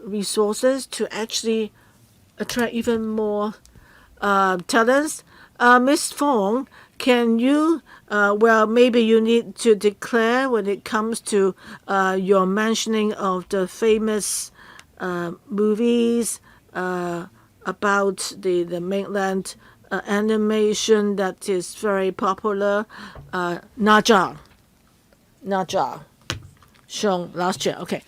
resources to actually attract even more talents? Ms. Fong, can you, maybe you need to declare when it comes to your mentioning of the famous movies about the mainland animation that is very popular, Naja, shown last year. Okay.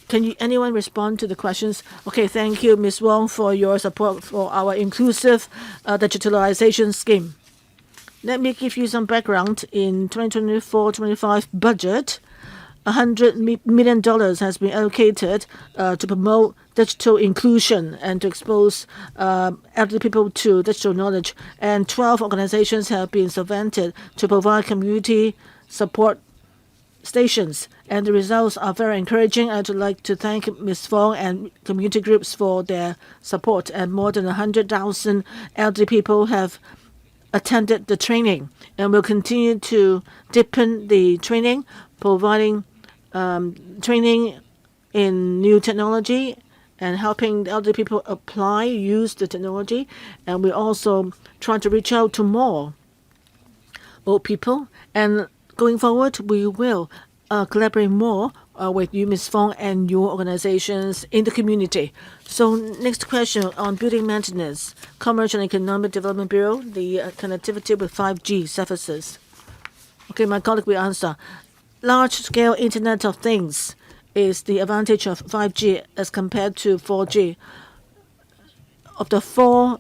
Can anyone respond to the questions? Okay, thank you, Ms. Wong, for your support for our inclusive digitalization scheme. Let me give you some background. In 2024-25 budget, $100 million has been allocated to promote digital inclusion and to expose elderly people to digital knowledge. And 12 organizations have been subvented to provide community support stations, and the results are very encouraging. I'd like to thank Ms. Fong and community groups for their support, and more than 100,000 elderly people have attended the training, and will continue to deepen the training, providing training in new technology and helping the elderly people use the technology. And we also try to reach out to more old people. And going forward, we will collaborate more with you, Ms. Fong, and your organizations in the community. So next question on building maintenance, Commerce and Economic Development Bureau, the connectivity with 5G services. Okay, my colleague will answer. Large-scale Internet of Things is the advantage of 5G as compared to 4G. Of the four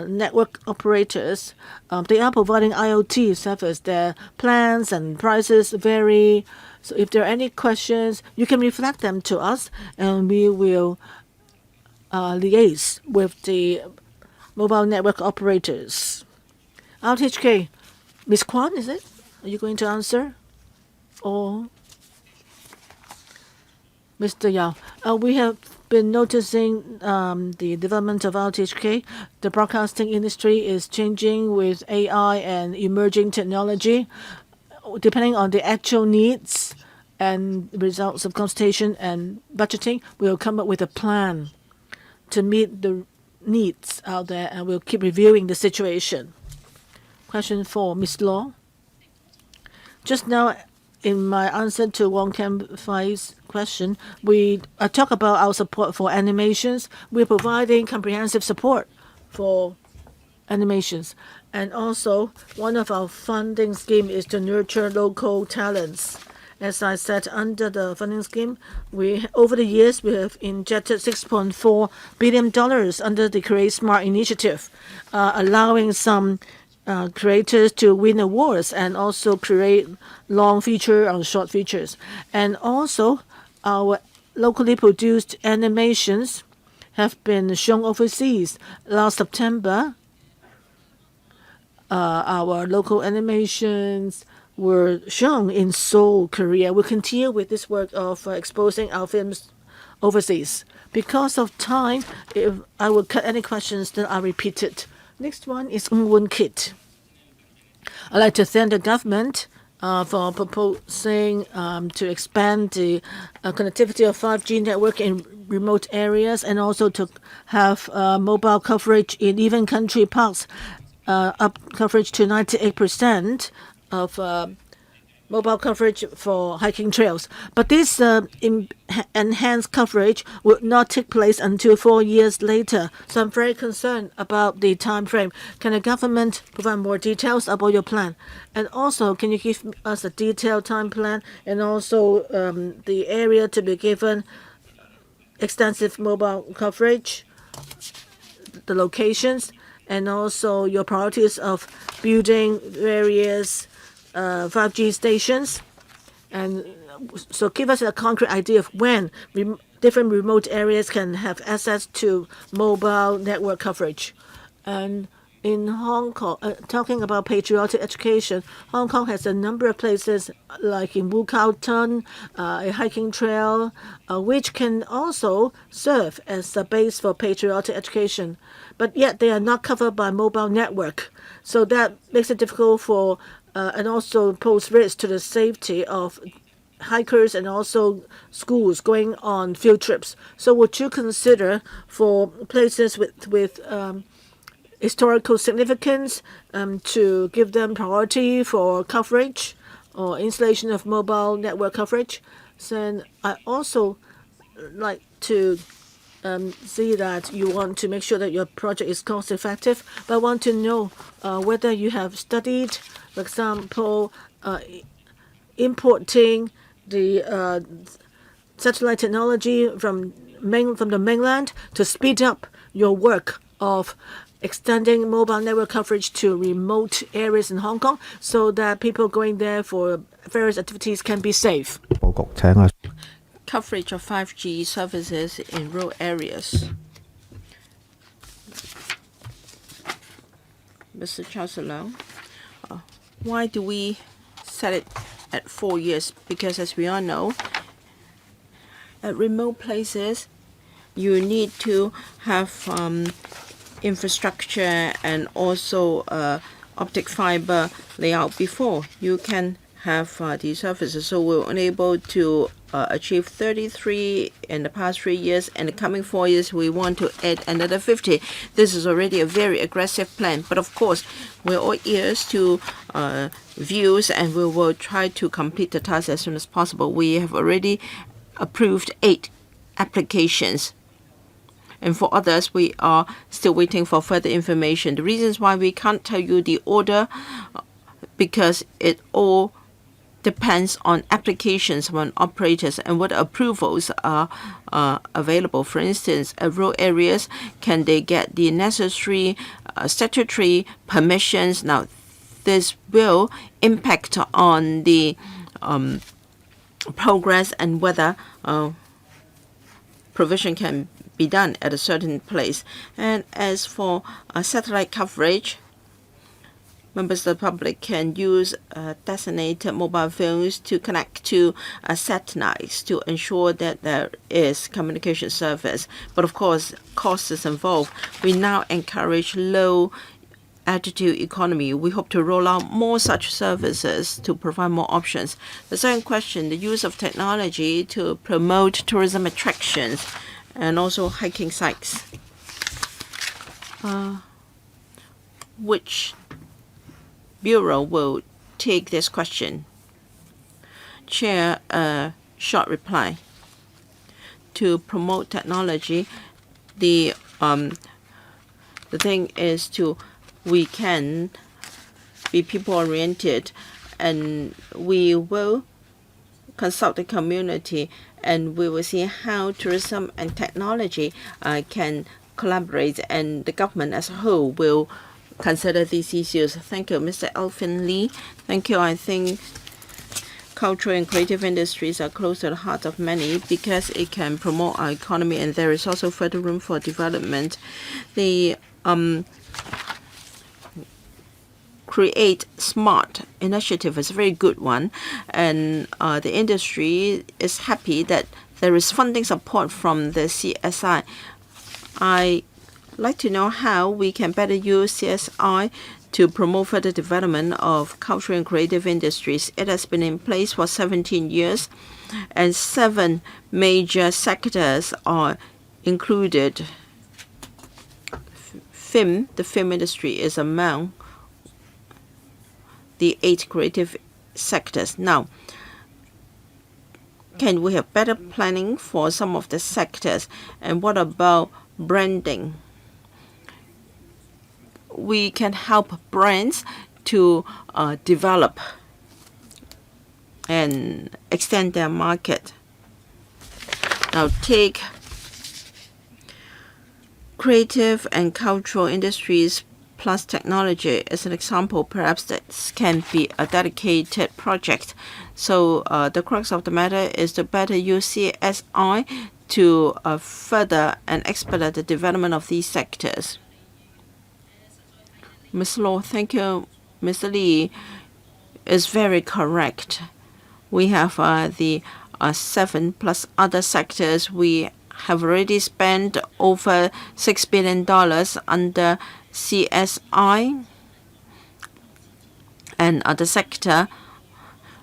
network operators, they are providing IoT service. Their plans and prices vary. So if there are any questions, you can reflect them to us, and we will liaise with the mobile network operators. RTHK, Ms. Kwan, is it? Are you going to answer? Or Mr. Yao? We have been noticing the development of RTHK. The broadcasting industry is changing with AI and emerging technology. Depending on the actual needs and results of consultation and budgeting, we will come up with a plan to meet the needs out there, and we'll keep reviewing the situation. Question 4, Ms. Law. Just now, in my answer to Wong Kam Fai's question, we talk about our support for animations. We're providing comprehensive support for animations. And also, one of our funding scheme is to nurture local talents. As I said, under the funding scheme, over the years we have injected $6.4 billion under the Create Smart initiative, allowing some creators to win awards and also create long feature or short features. And also, our locally produced animations have been shown overseas. Last September, our local animations were shown in Seoul, Korea. We'll continue with this work of exposing our films overseas. Because of time, if I will cut any questions, then I'll repeat it. Next one is Woon Kit. I'd like to thank the government for proposing to expand the connectivity of 5G network in remote areas, and also to have mobile coverage in even country parks, up coverage to 98% of mobile coverage for hiking trails. But this enhanced coverage will not take place until 4 years later. So I'm very concerned about the time frame. Can the government provide more details about your plan? And also, can you give us a detailed time plan, and also the area to be given extensive mobile coverage, the locations, and also your priorities of building various 5G stations? And so give us a concrete idea of when different remote areas can have access to mobile network coverage. And in Hong Kong, talking about patriotic education, Hong Kong has a number of places like in Wu Kau Tun, a hiking trail, which can also serve as a base for patriotic education. But yet they are not covered by mobile network. So that makes it difficult for and also pose risk to the safety of hikers and also schools going on field trips. So would you consider for places with historical significance to give them priority for coverage or installation of mobile network coverage? So I also like to see that you want to make sure that your project is cost effective, but I want to know whether you have studied, for example, importing the satellite technology from the mainland to speed up your work of extending mobile network coverage to remote areas in Hong Kong so that people going there for various activities can be safe. Coverage of 5G services in rural areas. Mr. Chancellor, why do we set it at 4 years? Because as we all know, at remote places, you need to have infrastructure and also optic fiber layout before you can have these services. So we're unable to achieve 33 in the past 3 years. In the coming 4 years, we want to add another 50. This is already a very aggressive plan. But of course, we're all ears to views, and we will try to complete the task as soon as possible. We have already approved 8 applications. And for others, we are still waiting for further information. The reasons why we can't tell you the order, because it all depends on applications from operators and what approvals are available. For instance, rural areas, can they get the necessary statutory permissions? Now, this will impact on the progress and whether provision can be done at a certain place. And as for satellite coverage, members of the public can use designated mobile phones to connect to satellites to ensure that there is communication service. But of course, cost is involved. We now encourage low altitude economy. We hope to roll out more such services to provide more options. The second question, the use of technology to promote tourism attractions and also hiking sites. Which bureau will take this question? Chair, a short reply. To promote technology, the thing is we can be people-oriented, and we will consult the community, and we will see how tourism and technology can collaborate, and the government as a whole will consider these issues. Thank you, Mr. Alvin Lee. Thank you. I think cultural and creative industries are close to the heart of many because it can promote our economy, and there is also further room for development. The Create Smart initiative is a very good one, and the industry is happy that there is funding support from the CSI. I like to know how we can better use CSI to promote further development of cultural and creative industries. It has been in place for 17 years, and 7 major sectors are included. The film industry is among the 8 creative sectors. Now, can we have better planning for some of the sectors? And what about branding? We can help brands to develop and extend their market. Now, take creative and cultural industries plus technology as an example. Perhaps that can be a dedicated project. So the crux of the matter is to better use CSI to further and expedite the development of these sectors. Ms. Law, thank you. Mr. Lee is very correct. We have the 7 plus other sectors. We have already spent over $6 billion under CSI, and other sector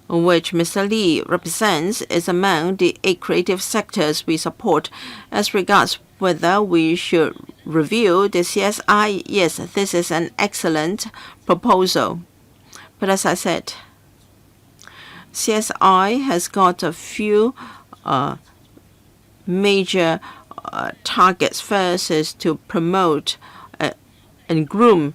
which Mr. Lee represents is among the 8 creative sectors we support. As regards whether we should review the CSI, yes, this is an excellent proposal. But as I said, CSI has got a few major targets. First is to promote and groom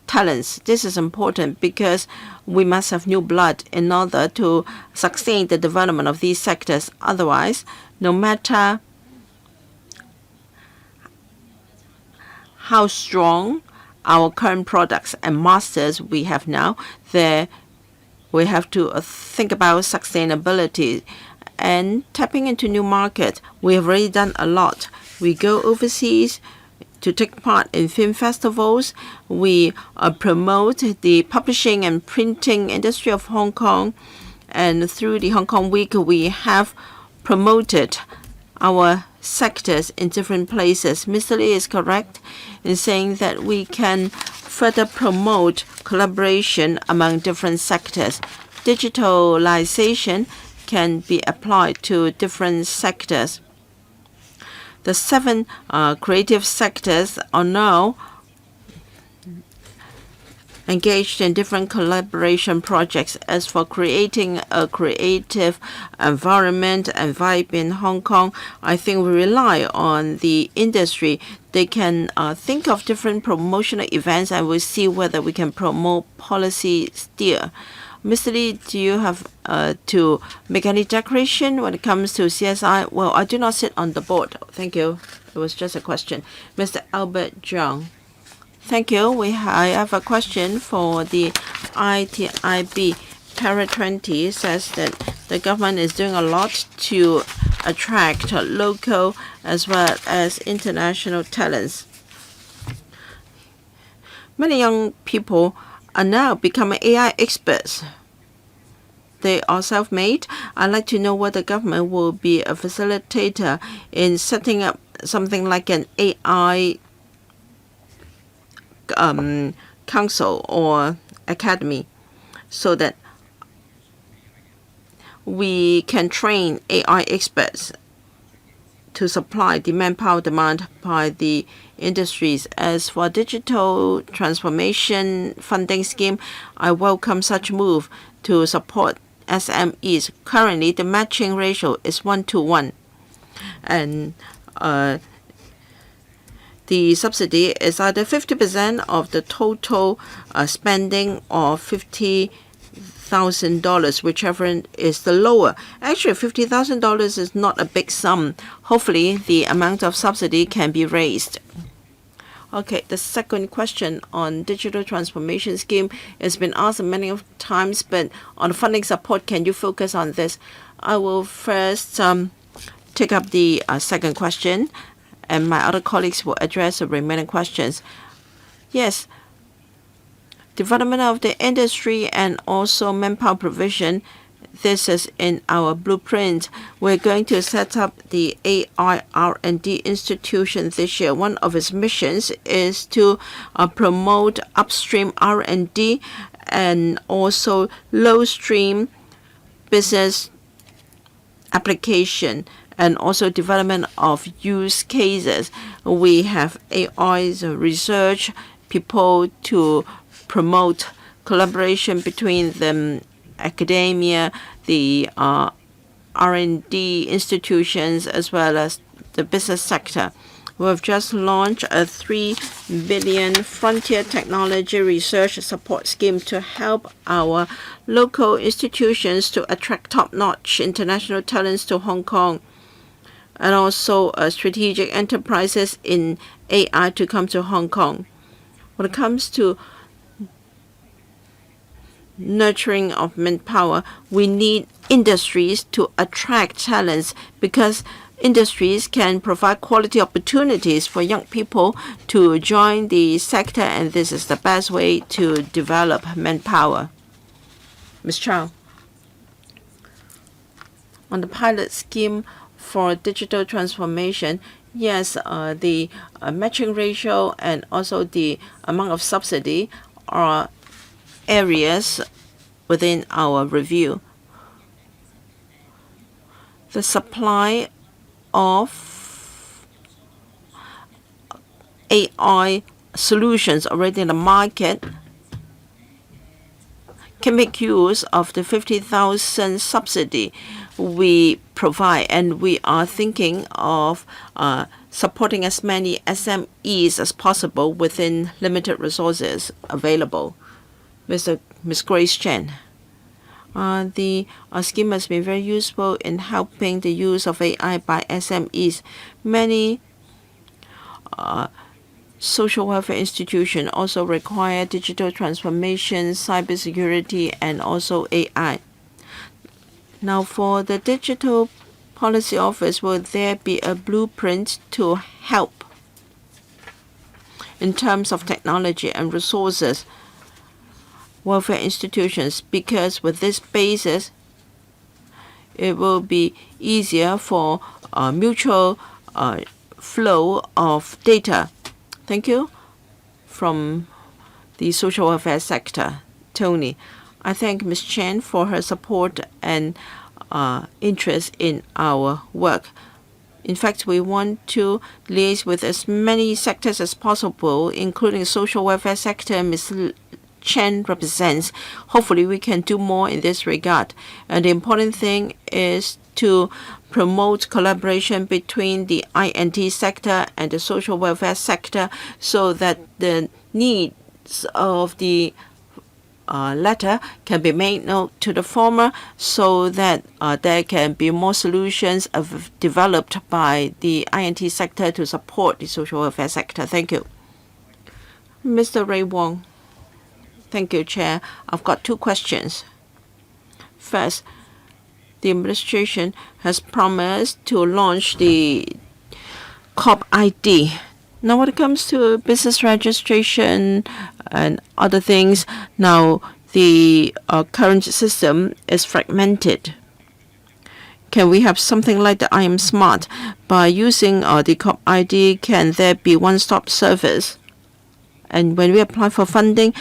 talents. This is important because we must have new blood in order to sustain the development of these sectors. Otherwise, no matter how strong our current products and masters we have now, we have to think about sustainability and tapping into new markets. We have already done a lot. We go overseas to take part in film festivals. We promote the publishing and printing industry of Hong Kong. And through the Hong Kong Week, we have promoted our sectors in different places. Mr. Lee is correct in saying that we can further promote collaboration among different sectors. Digitalization can be applied to different sectors. The 7 creative sectors are now engaged in different collaboration projects. As for creating a creative environment and vibe in Hong Kong, I think we rely on the industry. They can think of different promotional events, and we'll see whether we can promote policy steer. Mr. Lee, do you have to make any declaration when it comes to CSI? Well, I do not sit on the board. Thank you. It was just a question. Mr. Albert Zhang. Thank you. I have a question for the ITIB. Para 20 says that the government is doing a lot to attract local as well as international talents. Many young people are now becoming AI experts. They are self-made. I'd like to know whether the government will be a facilitator in setting up something like an AI council or academy so that we can train AI experts to supply the manpower demand by the industries. As for digital transformation funding scheme, I welcome such move to support SMEs. Currently, the matching ratio is 1-to-1, and the subsidy is either 50% of the total spending or $50,000, whichever is the lower. Actually, $50,000 is not a big sum. Hopefully, the amount of subsidy can be raised. Okay, the second question on digital transformation scheme has been asked many times, but on funding support, can you focus on this? I will first take up the second question, and my other colleagues will address the remaining questions. Yes, development of the industry and also manpower provision. This is in our blueprint. We're going to set up the AI R&D institution this year. One of its missions is to promote upstream R&D and also low-stream business application and also development of use cases. We have AI's research people to promote collaboration between the academia, the R&D institutions, as well as the business sector. We have just launched a $3 billion Frontier Technology Research Support Scheme to help our local institutions to attract top-notch international talents to Hong Kong, and also strategic enterprises in AI to come to Hong Kong. When it comes to nurturing of manpower, we need industries to attract talents because industries can provide quality opportunities for young people to join the sector, and this is the best way to develop manpower. Ms. Chow, on the pilot scheme for digital transformation, yes, the matching ratio and also the amount of subsidy are areas within our review. The supply of AI solutions already in the market can make use of the 50,000 subsidy. we provide, and we are thinking of supporting as many SMEs as possible within limited resources available. Ms. Grace Chen. The scheme has been very useful in helping the use of AI by SMEs. Many social welfare institutions also require digital transformation, cybersecurity, and also AI. Now, for the Digital Policy Office, will there be a blueprint to help in terms of technology and resources welfare institutions? Because with this basis, it will be easier for mutual flow of data. Thank you. From the social welfare sector, Tony. I thank Ms. Chen for her support and interest in our work. In fact, we want to liaise with as many sectors as possible, including social welfare sector Ms. Chen represents. Hopefully, we can do more in this regard. And the important thing is to promote collaboration between the INT sector and the social welfare sector so that the needs of the latter can be made known to the former so that there can be more solutions developed by the INT sector to support the social welfare sector. Thank you. Mr. Ray Wong. Thank you, Chair. I've got two questions. First, the administration has promised to launch the COP ID. Now, when it comes to business registration and other things, now the current system is fragmented. Can we have something like the I Am Smart? By using the COP ID, can there be one-stop service? And when we apply for funding,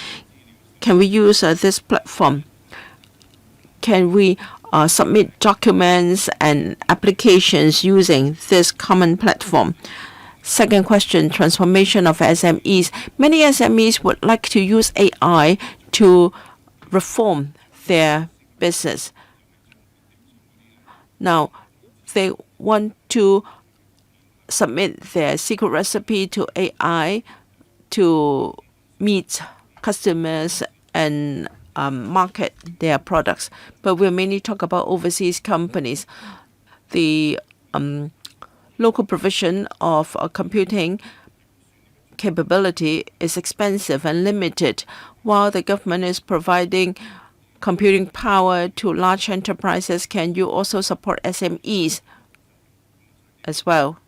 can we use this platform? Can we submit documents and applications using this common platform? Second question, transformation of SMEs. Many SMEs would like to use AI to reform their business. Now, they want to submit their secret recipe to AI to meet customers and market their products. But we'll mainly talk about overseas companies. The local provision of computing capability is expensive and limited, while the government is providing computing power to large enterprises. Can you also support SMEs as well?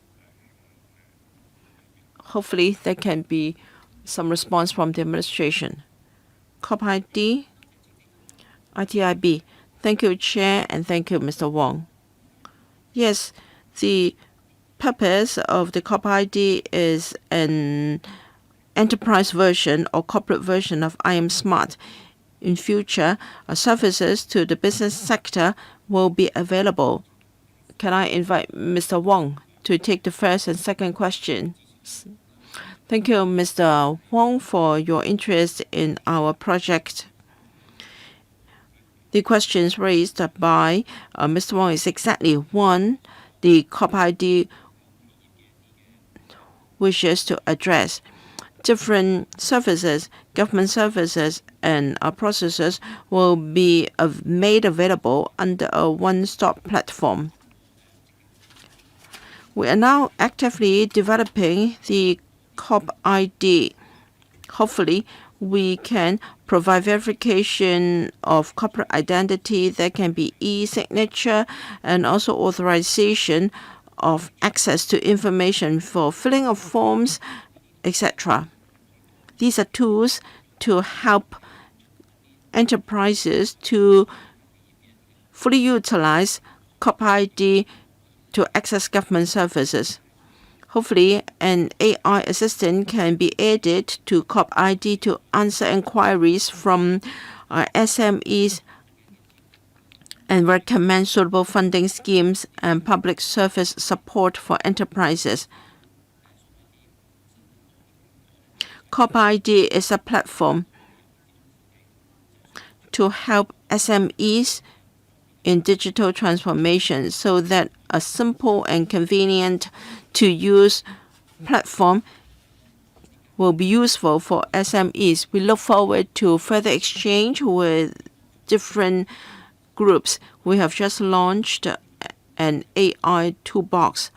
Hopefully, there can be some response from the administration. COP ID, ITIB. Thank you, Chair, and thank you, Mr. Wong. Yes, the purpose of the COP ID is an enterprise version or corporate version of I Am Smart. In future, services to the business sector will be available. Can I invite Mr. Wong to take the first and second question? Thank you, Mr. Wong, for your interest in our project. The questions raised by Mr. Wong is exactly one, the COP ID wishes to address. Different services, government services, and processes will be made available under a one-stop platform. We are now actively developing the COP ID. Hopefully, we can provide verification of corporate identity. There can be e-signature and also authorization of access to information for filling of forms, etc. These are tools to help enterprises to fully utilize COP ID to access government services. Hopefully, an AI assistant can be added to COP ID to answer inquiries from SMEs and recommend suitable funding schemes and public service support for enterprises. COP ID is a platform to help SMEs in digital transformation so that a simple and convenient to use platform will be useful for SMEs. We look forward to further exchange with different groups. We have just launched an AI toolbox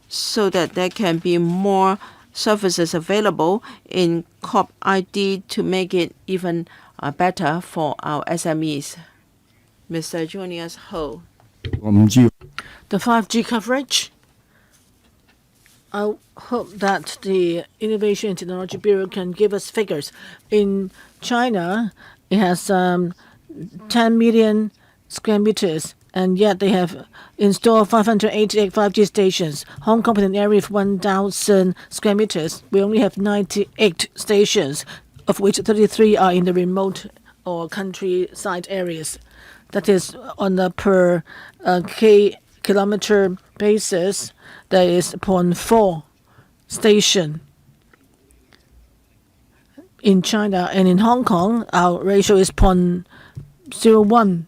so that there can be more services available in COP ID to make it even better for our SMEs. Mr. Junius Ho. 5G The 5G coverage. I hope that the Innovation and Technology Bureau can give us figures. In China, it has 10 million square meters, and yet they have installed 588 5G stations. Hong Kong, with an area of 1,000 square meters, we only have 98 stations, of which 33 are in the remote or countryside areas. That is on a per kilometer basis. There is 0.4 station in China, and in Hong Kong, our ratio is 0.01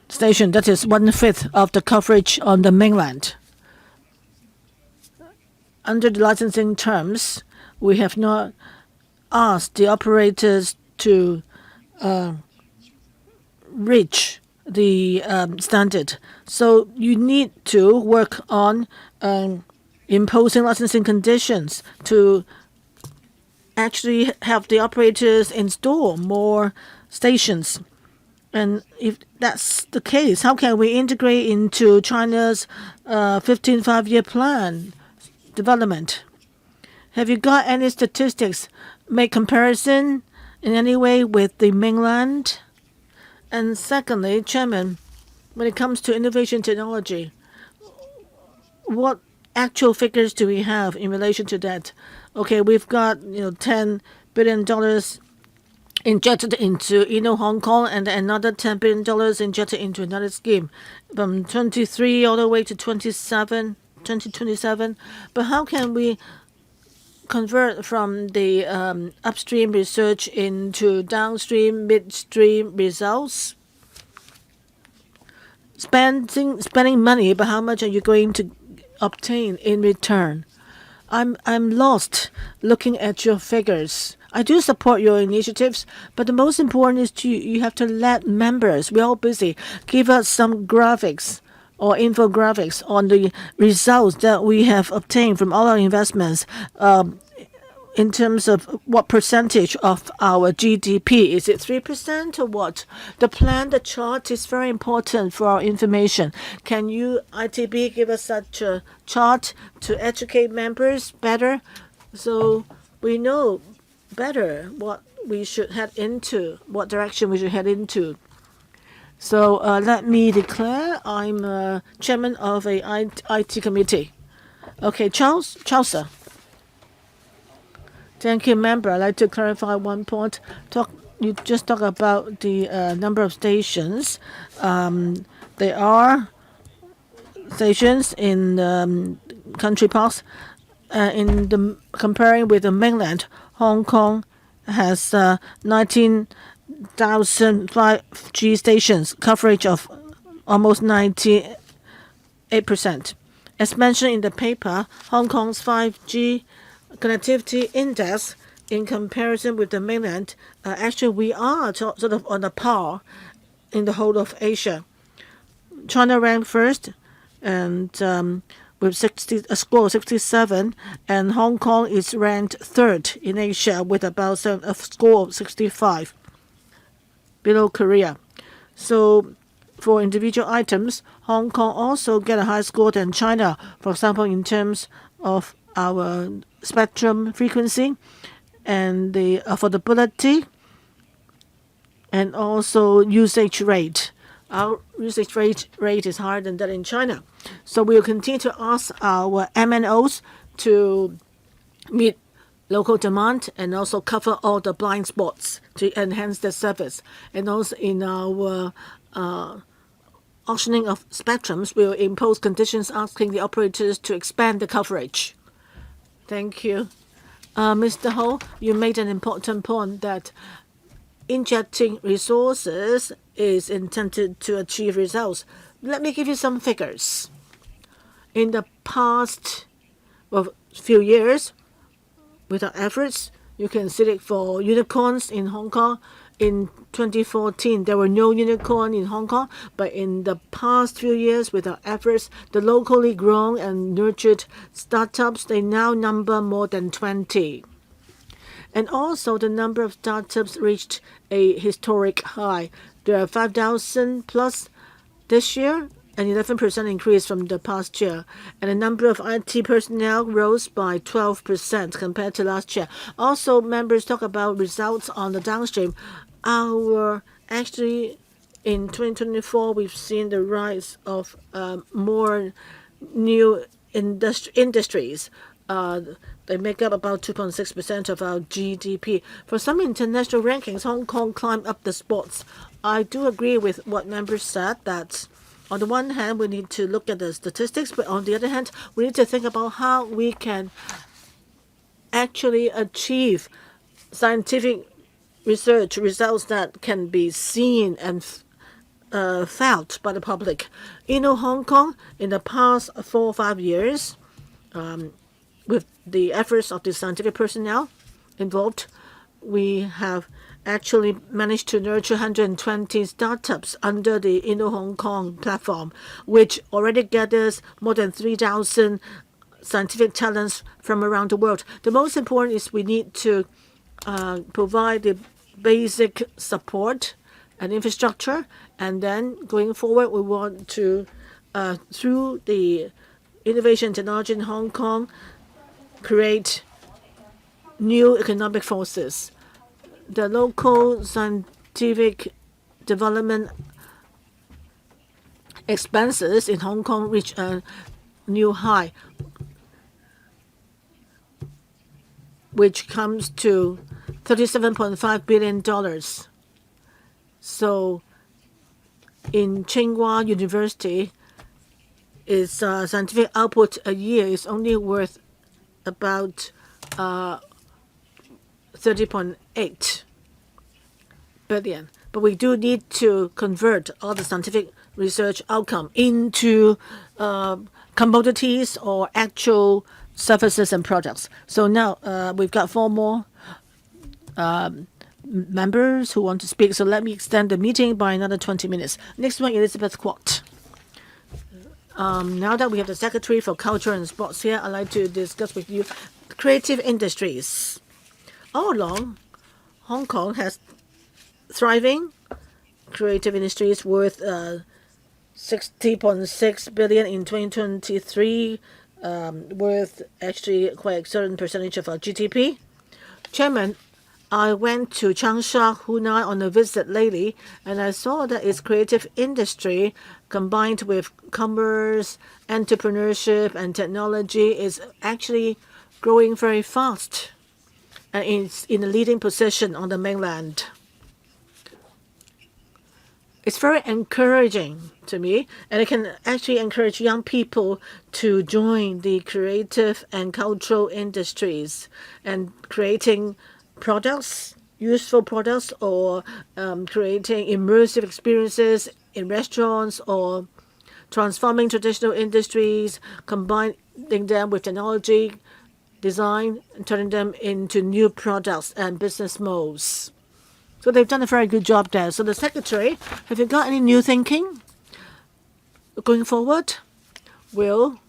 station. That is 1/5 of the coverage on the mainland. Under the licensing terms, we have not asked the operators to reach the standard. So you need to work on imposing licensing conditions to actually have the operators install more stations. And if that's the case, how can we integrate into China's 15 5-year plan development? Have you got any statistics, make comparison in any way with the mainland? And secondly, Chairman, when it comes to innovation technology, what actual figures do we have in relation to that? Okay, we've got $10 billion injected into Hong Kong, and another $10 billion injected into another scheme from 23 all the way to 2027. But how can we convert from the upstream research into downstream, midstream results? Spending money, but how much are you going to obtain in return? I'm lost looking at your figures. I do support your initiatives, but the most important is you have to let members, we're all busy, give us some graphics or infographics on the results that we have obtained from all our investments in terms of what percentage of our GDP. Is it 3% or what? The plan, the chart is very important for our information. Can you, ITB, give us such a chart to educate members better so we know better what we should head into, what direction we should head into? So let me declare I'm chairman of a IT committee. Okay, Charles, sir. Thank you, member. I'd like to clarify one point. You just talk about the number of stations. There are stations in country parks. In the comparing with the mainland, Hong Kong has 19,000 5G stations, coverage of almost 98%. As mentioned in the paper, Hong Kong's 5G connectivity index in comparison with the mainland, actually we are sort of on a par in the whole of Asia. China ranked first and with a score of 67, and Hong Kong is ranked third in Asia with about a score of 65, below Korea. So for individual items, Hong Kong also get a high score than China, for example, in terms of our spectrum frequency and the affordability and also usage rate. Our usage rate is higher than that in China. So we will continue to ask our MNOs to meet local demand and also cover all the blind spots to enhance the service. And also in our auctioning of spectrums, we will impose conditions asking the operators to expand the coverage. Thank you. Mr. Ho, you made an important point that injecting resources is intended to achieve results. Let me give you some figures. In the past few years, with our efforts, you can see it for unicorns in Hong Kong. In 2014, there were no unicorn in Hong Kong, but in the past few years, with our efforts, the locally grown and nurtured startups, they now number more than 20. And also, the number of startups reached a historic high. There are 5,000 plus this year, an 11% increase from the past year, and the number of IT personnel rose by 12% compared to last year. Also, members talk about results on the downstream. Actually, in 2024, we've seen the rise of more new industries. They make up about 2.6% of our GDP. For some international rankings, Hong Kong climbed up the spots. I do agree with what members said that on the one hand, we need to look at the statistics, but on the other hand, we need to think about how we can actually achieve scientific research results that can be seen and felt by the public. Hong Kong, in the past 4 or 5 years, with the efforts of the scientific personnel involved, we have actually managed to nurture 120 startups under the Hong Kong platform, which already gathers more than 3,000 scientific talents from around the world. The most important is we need to provide the basic support and infrastructure, and then going forward, we want to, through the innovation technology in Hong Kong, create new economic forces. The local scientific development expenses in Hong Kong reach a new high, which comes to $37.5 billion. So in Tsinghua University, its scientific output a year is only worth about 30.8 billion. But we do need to convert all the scientific research outcome into commodities or actual services and products. So now we've got 4 more members who want to speak. So let me extend the meeting by another 20 minutes. Next one, Elizabeth Quat. Now that we have the Secretary for Culture and Sports here, I'd like to discuss with you creative industries. All along, Hong Kong has thriving creative industries worth 60.6 billion in 2023, worth actually quite a certain percentage of our GDP. Chairman, I went to Changsha, Hunan on a visit lately, and I saw that its creative industry, combined with commerce, entrepreneurship, and technology, is actually growing very fast, and it's in a leading position on the mainland. It's very encouraging to me, and it can actually encourage young people to join the creative and cultural industries and creating products, useful products, or creating immersive experiences in restaurants, or transforming traditional industries, combining them with technology, design, and turning them into new products and business modes. So they've done a very good job there. So the Secretary, have you got any new thinking going forward? Will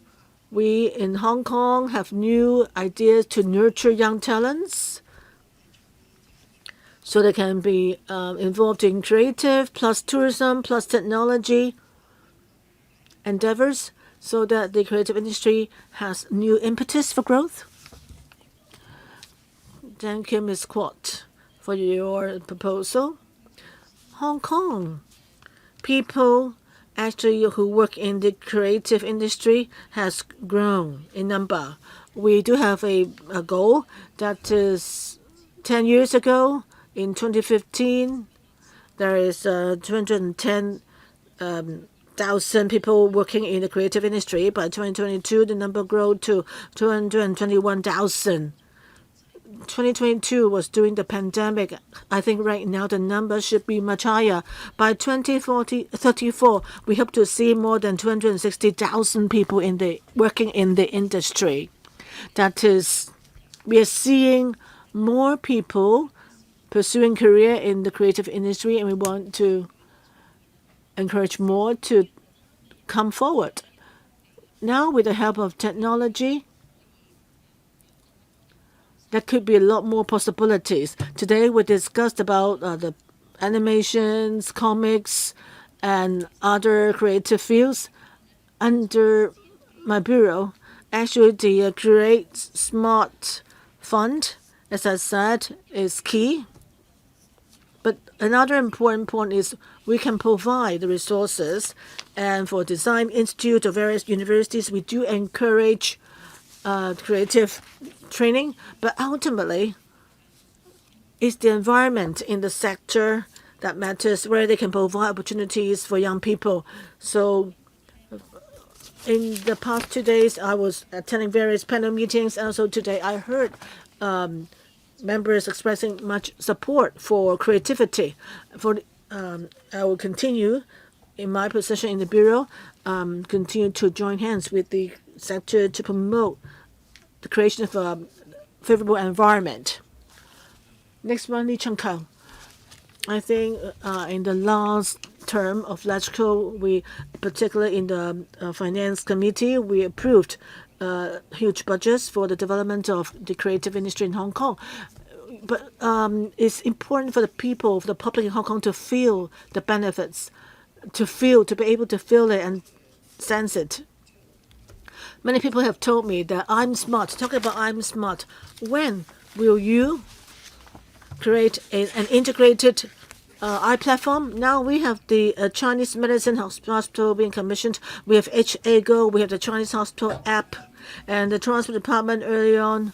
we in Hong Kong have new ideas to nurture young talents so they can be involved in creative plus tourism plus technology endeavors so that the creative industry has new impetus for growth? Thank you, Ms. Quat, for your proposal. Hong Kong people actually who work in the creative industry has grown in number. We do have a goal that is 10 years ago, in 2015, there is 210,000 people working in the creative industry. By 2022, the number grew to 221,000. 2022 was during the pandemic. I think right now the number should be much higher. By 2034, we hope to see more than 260,000 people working in the industry. That is, we are seeing more people pursuing career in the creative industry, and we want to encourage more to come forward. Now, with the help of technology, there could be a lot more possibilities. Today, we discussed about the animations, comics, and other creative fields. Under my bureau, actually, the Create Smart Fund, as I said, is key. But another important point is we can provide the resources, and for Design Institute or various universities, we do encourage creative training, but ultimately, it's the environment in the sector that matters, where they can provide opportunities for young people. So in the past 2 days, I was attending various panel meetings, and also today I heard members expressing much support for creativity. I will continue in my position in the bureau, continue to join hands with the sector to promote the creation of a favorable environment. Next one, Lee Chung-Kang. I think in the last term of LegCo, we, particularly in the Finance Committee, we approved huge budgets for the development of the creative industry in Hong Kong. But it's important for the people, for the public in Hong Kong to feel the benefits, to be able to feel it and sense it. Many people have told me that I'm smart. Talking about I'm smart, when will you create an integrated eye platform? Now we have the Chinese medicine hospital being commissioned. We have HAGO. We have the Chinese hospital app, and the transport department early on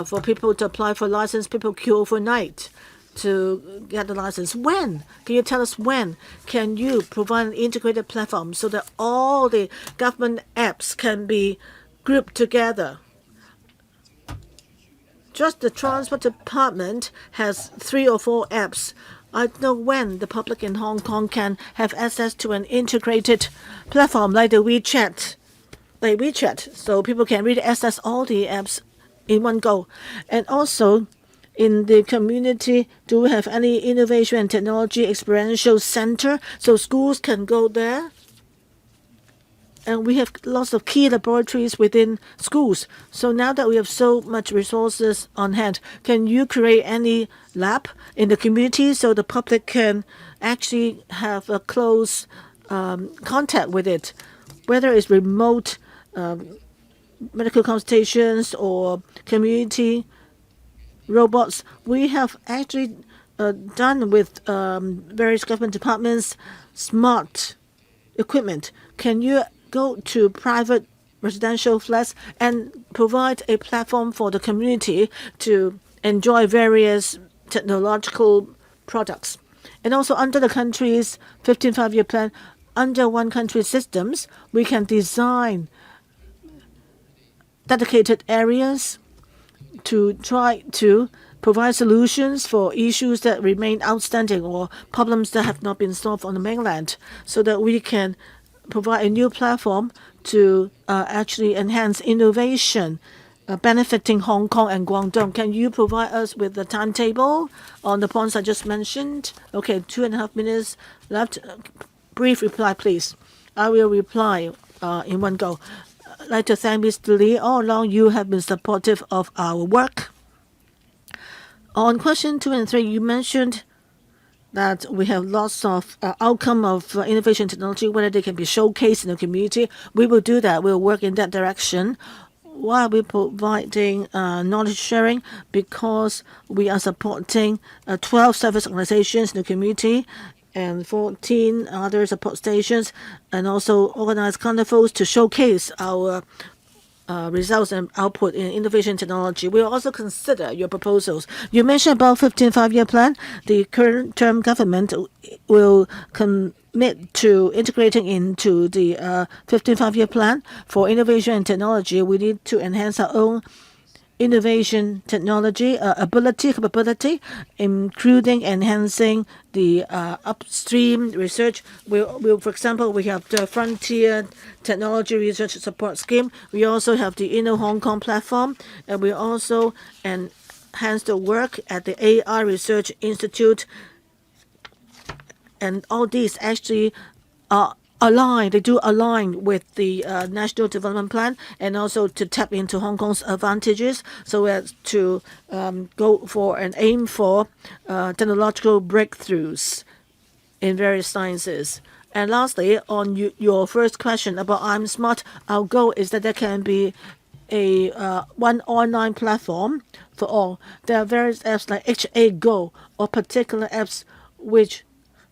for people to apply for license. People queue overnight to get the license. When? Can you tell us when can you provide an integrated platform so that all the government apps can be grouped together? Just the transport department has 3 or 4 apps. I don't know when the public in Hong Kong can have access to an integrated platform like WeChat, so people can really access all the apps in one go. And also, in the community, do we have any innovation and technology experiential center so schools can go there? And we have lots of key laboratories within schools. So now that we have so much resources on hand, can you create any lab in the community so the public can actually have a close contact with it, whether it's remote medical consultations or community robots? We have actually done with various government departments smart equipment. Can you go to private residential flats and provide a platform for the community to enjoy various technological products? And also under the country's 15th five-year plan, under one country systems, we can design dedicated areas to try to provide solutions for issues that remain outstanding or problems that have not been solved on the mainland, so that we can provide a new platform to actually enhance innovation benefiting Hong Kong and Guangdong. Can you provide us with the timetable on the points I just mentioned? Okay, 2.5 minutes left. Brief reply, please. I will reply in one go. I'd like to thank Mr. Lee. All along, you have been supportive of our work. On question 2 and 3, you mentioned that we have lots of outcome of innovation technology, whether they can be showcased in the community. We will do that. We'll work in that direction. Why are we providing knowledge sharing? Because we are supporting 12 service organizations in the community and 14 other support stations, and also organize carnivals to showcase our results and output in innovation technology. We will also consider your proposals. You mentioned about 15th five-year plan. The current term government will commit to integrating into the 15th five-year plan. For innovation and technology, we need to enhance our own innovation technology capability, including enhancing the upstream research. For example, we have the Frontier Technology Research Support Scheme. We also have the Inno Hong Kong platform, and we also enhance the work at the AI Research Institute, and all these actually are align. They do align with the National Development Plan, and also to tap into Hong Kong's advantages, so as to go for and aim for technological breakthroughs in various sciences. And lastly, on your first question about I'm Smart, our goal is that there can be a one online platform for all. There are various apps like HA Go or particular apps which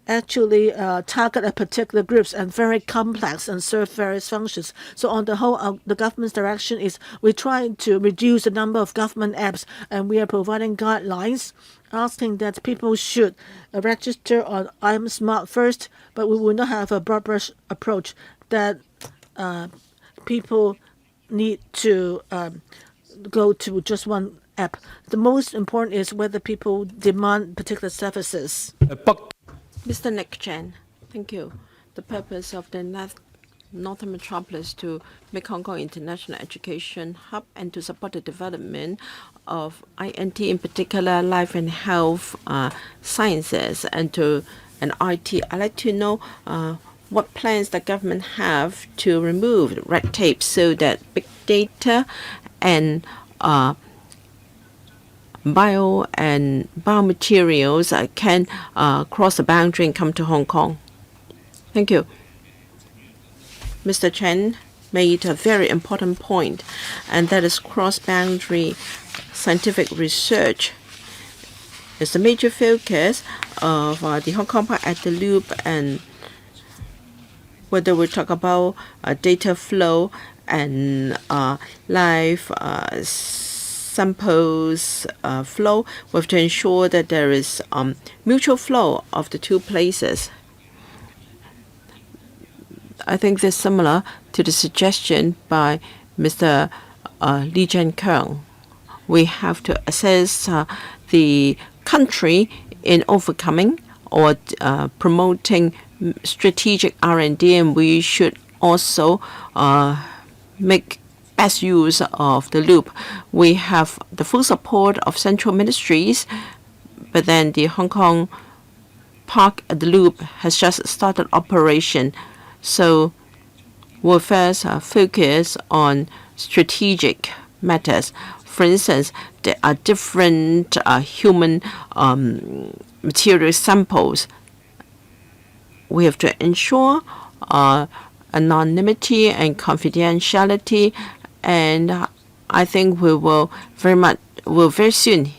actually target a particular groups and very complex and serve various functions. So on the whole, the government's direction is we try to reduce the number of government apps, and we are providing guidelines asking that people should register on I'm Smart first, but we will not have a broad brush approach that people need to go to just one app. The most important is whether people demand particular services. Mr. Nick Chen, thank you. The purpose of the Northern Metropolis to make Hong Kong international education hub and to support the development of INT, in particular life and health sciences and IT. I'd like to know what plans the government have to remove red tape so that big data and biomaterials can cross the boundary and come to Hong Kong. Thank you. Mr. Chen made a very important point, and that is cross-boundary scientific research is the major focus of the Hong Kong Park at the Loop, and whether we talk about data flow and live samples flow, we have to ensure that there is mutual flow of the two places. I think this is similar to the suggestion by Mr. Lee Jian-keung. We have to assess the country in overcoming or promoting strategic R&D, and we should also make best use of the loop. We have the full support of central ministries, but then the Hong Kong Park at the Loop has just started operation. So we'll first focus on strategic matters. For instance, there are different human material samples. We have to ensure anonymity and confidentiality, and I think we will very soon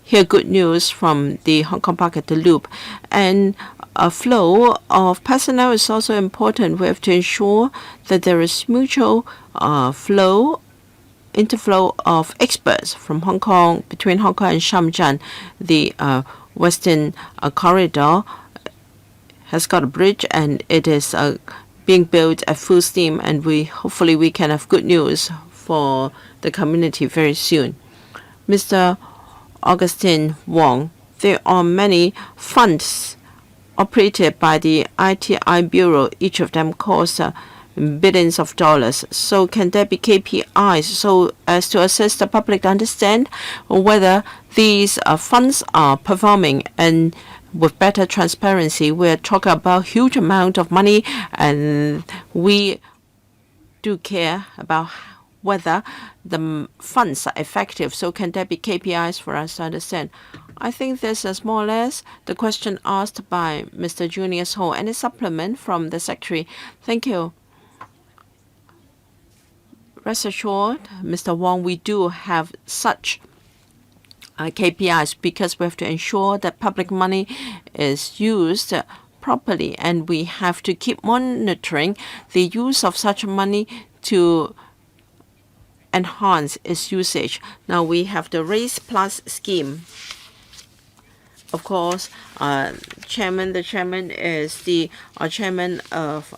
hear good news from the Hong Kong Park at the Loop. And a flow of personnel is also important. We have to ensure that there is mutual interflow of experts from Hong Kong, between Hong Kong and Shenzhen. The Western Corridor has got a bridge, and it is being built at full steam, and hopefully we can have good news for the community very soon. Mr. Augustine Wong, there are many funds operated by the ITI Bureau. Each of them costs billions of dollars. So can there be KPIs so as to assist the public to understand whether these funds are performing? And with better transparency, we're talking about huge amount of money, and we do care about whether the funds are effective. So can there be KPIs for us to understand? I think this is more or less the question asked by Mr. Junius Ho. Any supplement from the Secretary? Thank you. Rest assured, Mr. Wong, we do have such KPIs because we have to ensure that public money is used properly, and we have to keep monitoring the use of such money to enhance its usage. Now we have the Race Plus scheme. Of course, the chairman is the chairman of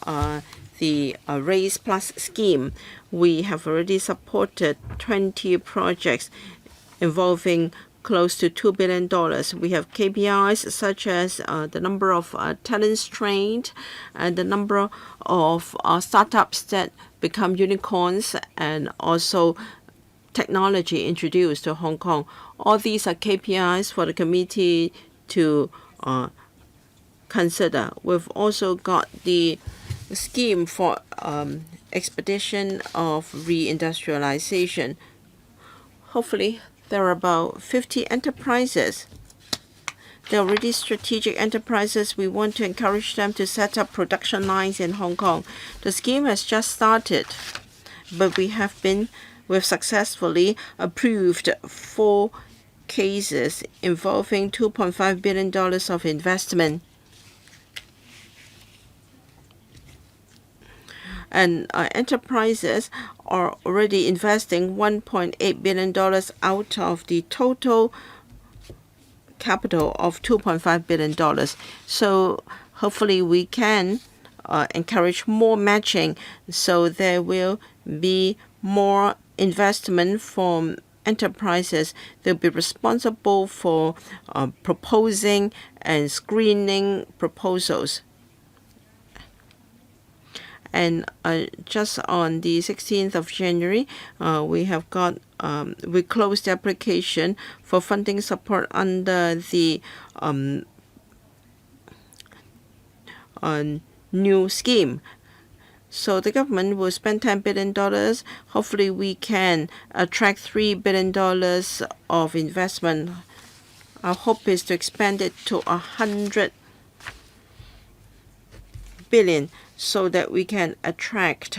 the Raise Plus scheme, we have already supported 20 projects involving close to $2 billion. We have KPIs such as the number of talents trained and the number of startups that become unicorns, and also technology introduced to Hong Kong. All these are KPIs for the committee to consider. We've also got the scheme for expedition of reindustrialization. Hopefully, there are about 50 enterprises. They're already strategic enterprises. We want to encourage them to set up production lines in Hong Kong. The scheme has just started, but we've successfully approved 4 cases involving $2.5 billion of investment. And enterprises are already investing $1.8 billion out of the total capital of $2.5 billion. So hopefully we can encourage more matching, so there will be more investment from enterprises. They'll be responsible for proposing and screening proposals. And just on the 16th of January, we closed the application for funding support under the new scheme. So the government will spend $10 billion. Hopefully we can attract $3 billion of investment. Our hope is to expand it to $100 billion, so that we can attract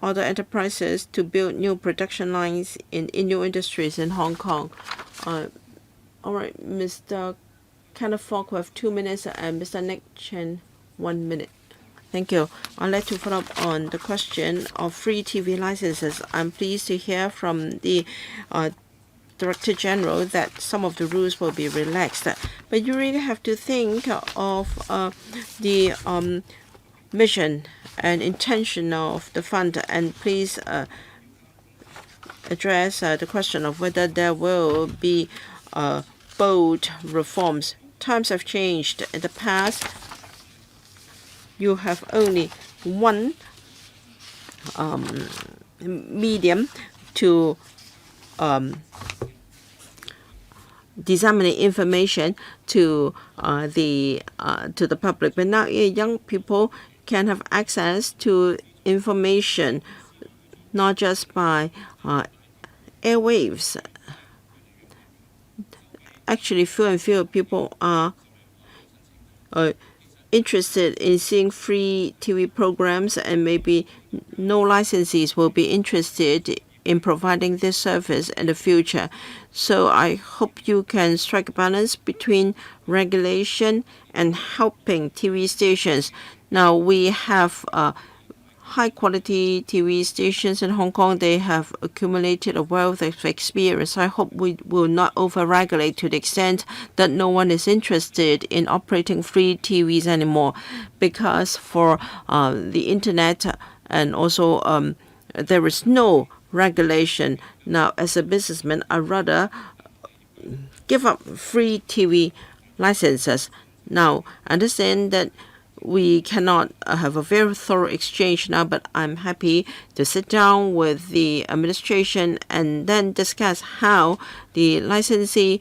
other enterprises to build new production lines in new industries in Hong Kong. All right, Mr. Kenneth Fok, we have 2 minutes, and Mr. Nick Chen, 1 minute. Thank you. I'd like to follow up on the question of free TV licenses. I'm pleased to hear from the Director General that some of the rules will be relaxed. But you really have to think of the mission and intention of the fund, and please address the question of whether there will be bold reforms. Times have changed. In the past, you have only one medium to disseminate information to the public, but now young people can have access to information not just by airwaves. Actually, fewer and fewer people are interested in seeing free TV programs, and maybe no licensees will be interested in providing this service in the future. So I hope you can strike a balance between regulation and helping TV stations. Now we have high-quality TV stations in Hong Kong. They have accumulated a wealth of experience. I hope we will not over-regulate to the extent that no one is interested in operating free TVs anymore, because for the internet and also there is no regulation. Now, as a businessman, I'd rather give up free TV licenses. Now, understand that we cannot have a very thorough exchange now, but I'm happy to sit down with the administration and then discuss how the licensee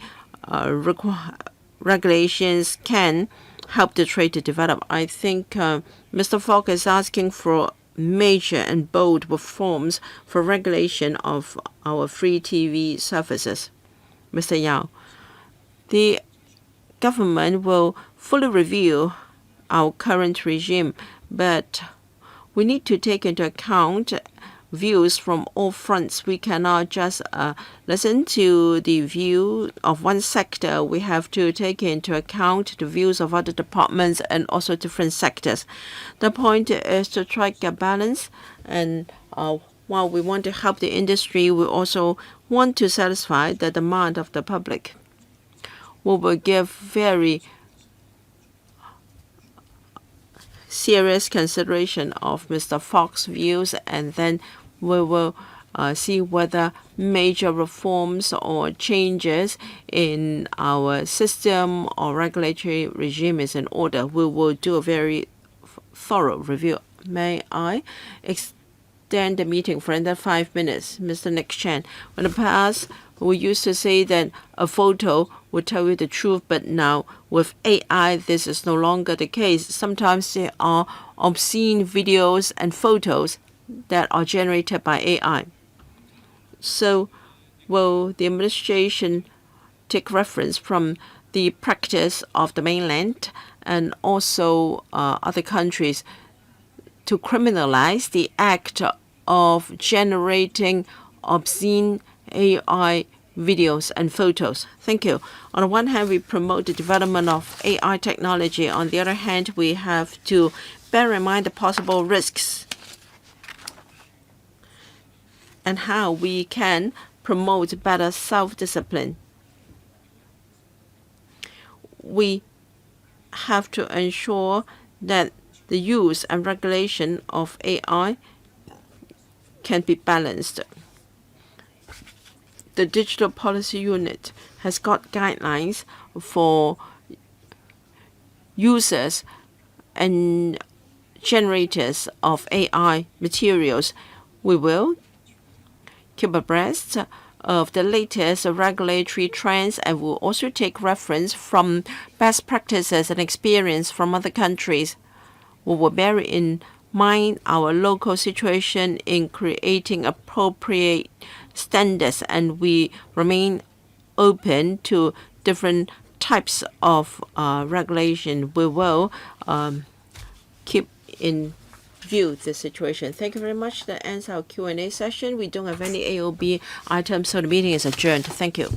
regulations can help the trade to develop. I think Mr. Falk is asking for major and bold reforms for regulation of our free TV services. Mr. Yao, the government will fully review our current regime, but we need to take into account views from all fronts. We cannot just listen to the view of one sector. We have to take into account the views of other departments and also different sectors. The point is to strike a balance, and while we want to help the industry, we also want to satisfy the demand of the public. We will give very serious consideration of Mr. Fox's views, and then we will see whether major reforms or changes in our system or regulatory regime is in order. We will do a very thorough review. May I extend the meeting for another 5 minutes? Mr. Nick Chan, in the past, we used to say that a photo would tell you the truth, but now with AI, this is no longer the case. Sometimes there are obscene videos and photos that are generated by AI. So will the administration take reference from the practice of the mainland and also other countries to criminalize the act of generating obscene AI videos and photos? Thank you. On the one hand, we promote the development of AI technology. On the other hand, we have to bear in mind the possible risks and how we can promote better self-discipline. We have to ensure that the use and regulation of AI can be balanced. The Digital Policy Unit has got guidelines for users and generators of AI materials. We will keep abreast of the latest regulatory trends and will also take reference from best practices and experience from other countries. We will bear in mind our local situation in creating appropriate standards, and we remain open to different types of regulation. We will keep in view the situation. Thank you very much. That ends our Q&A session. We don't have any AOB items, so the meeting is adjourned. Thank you.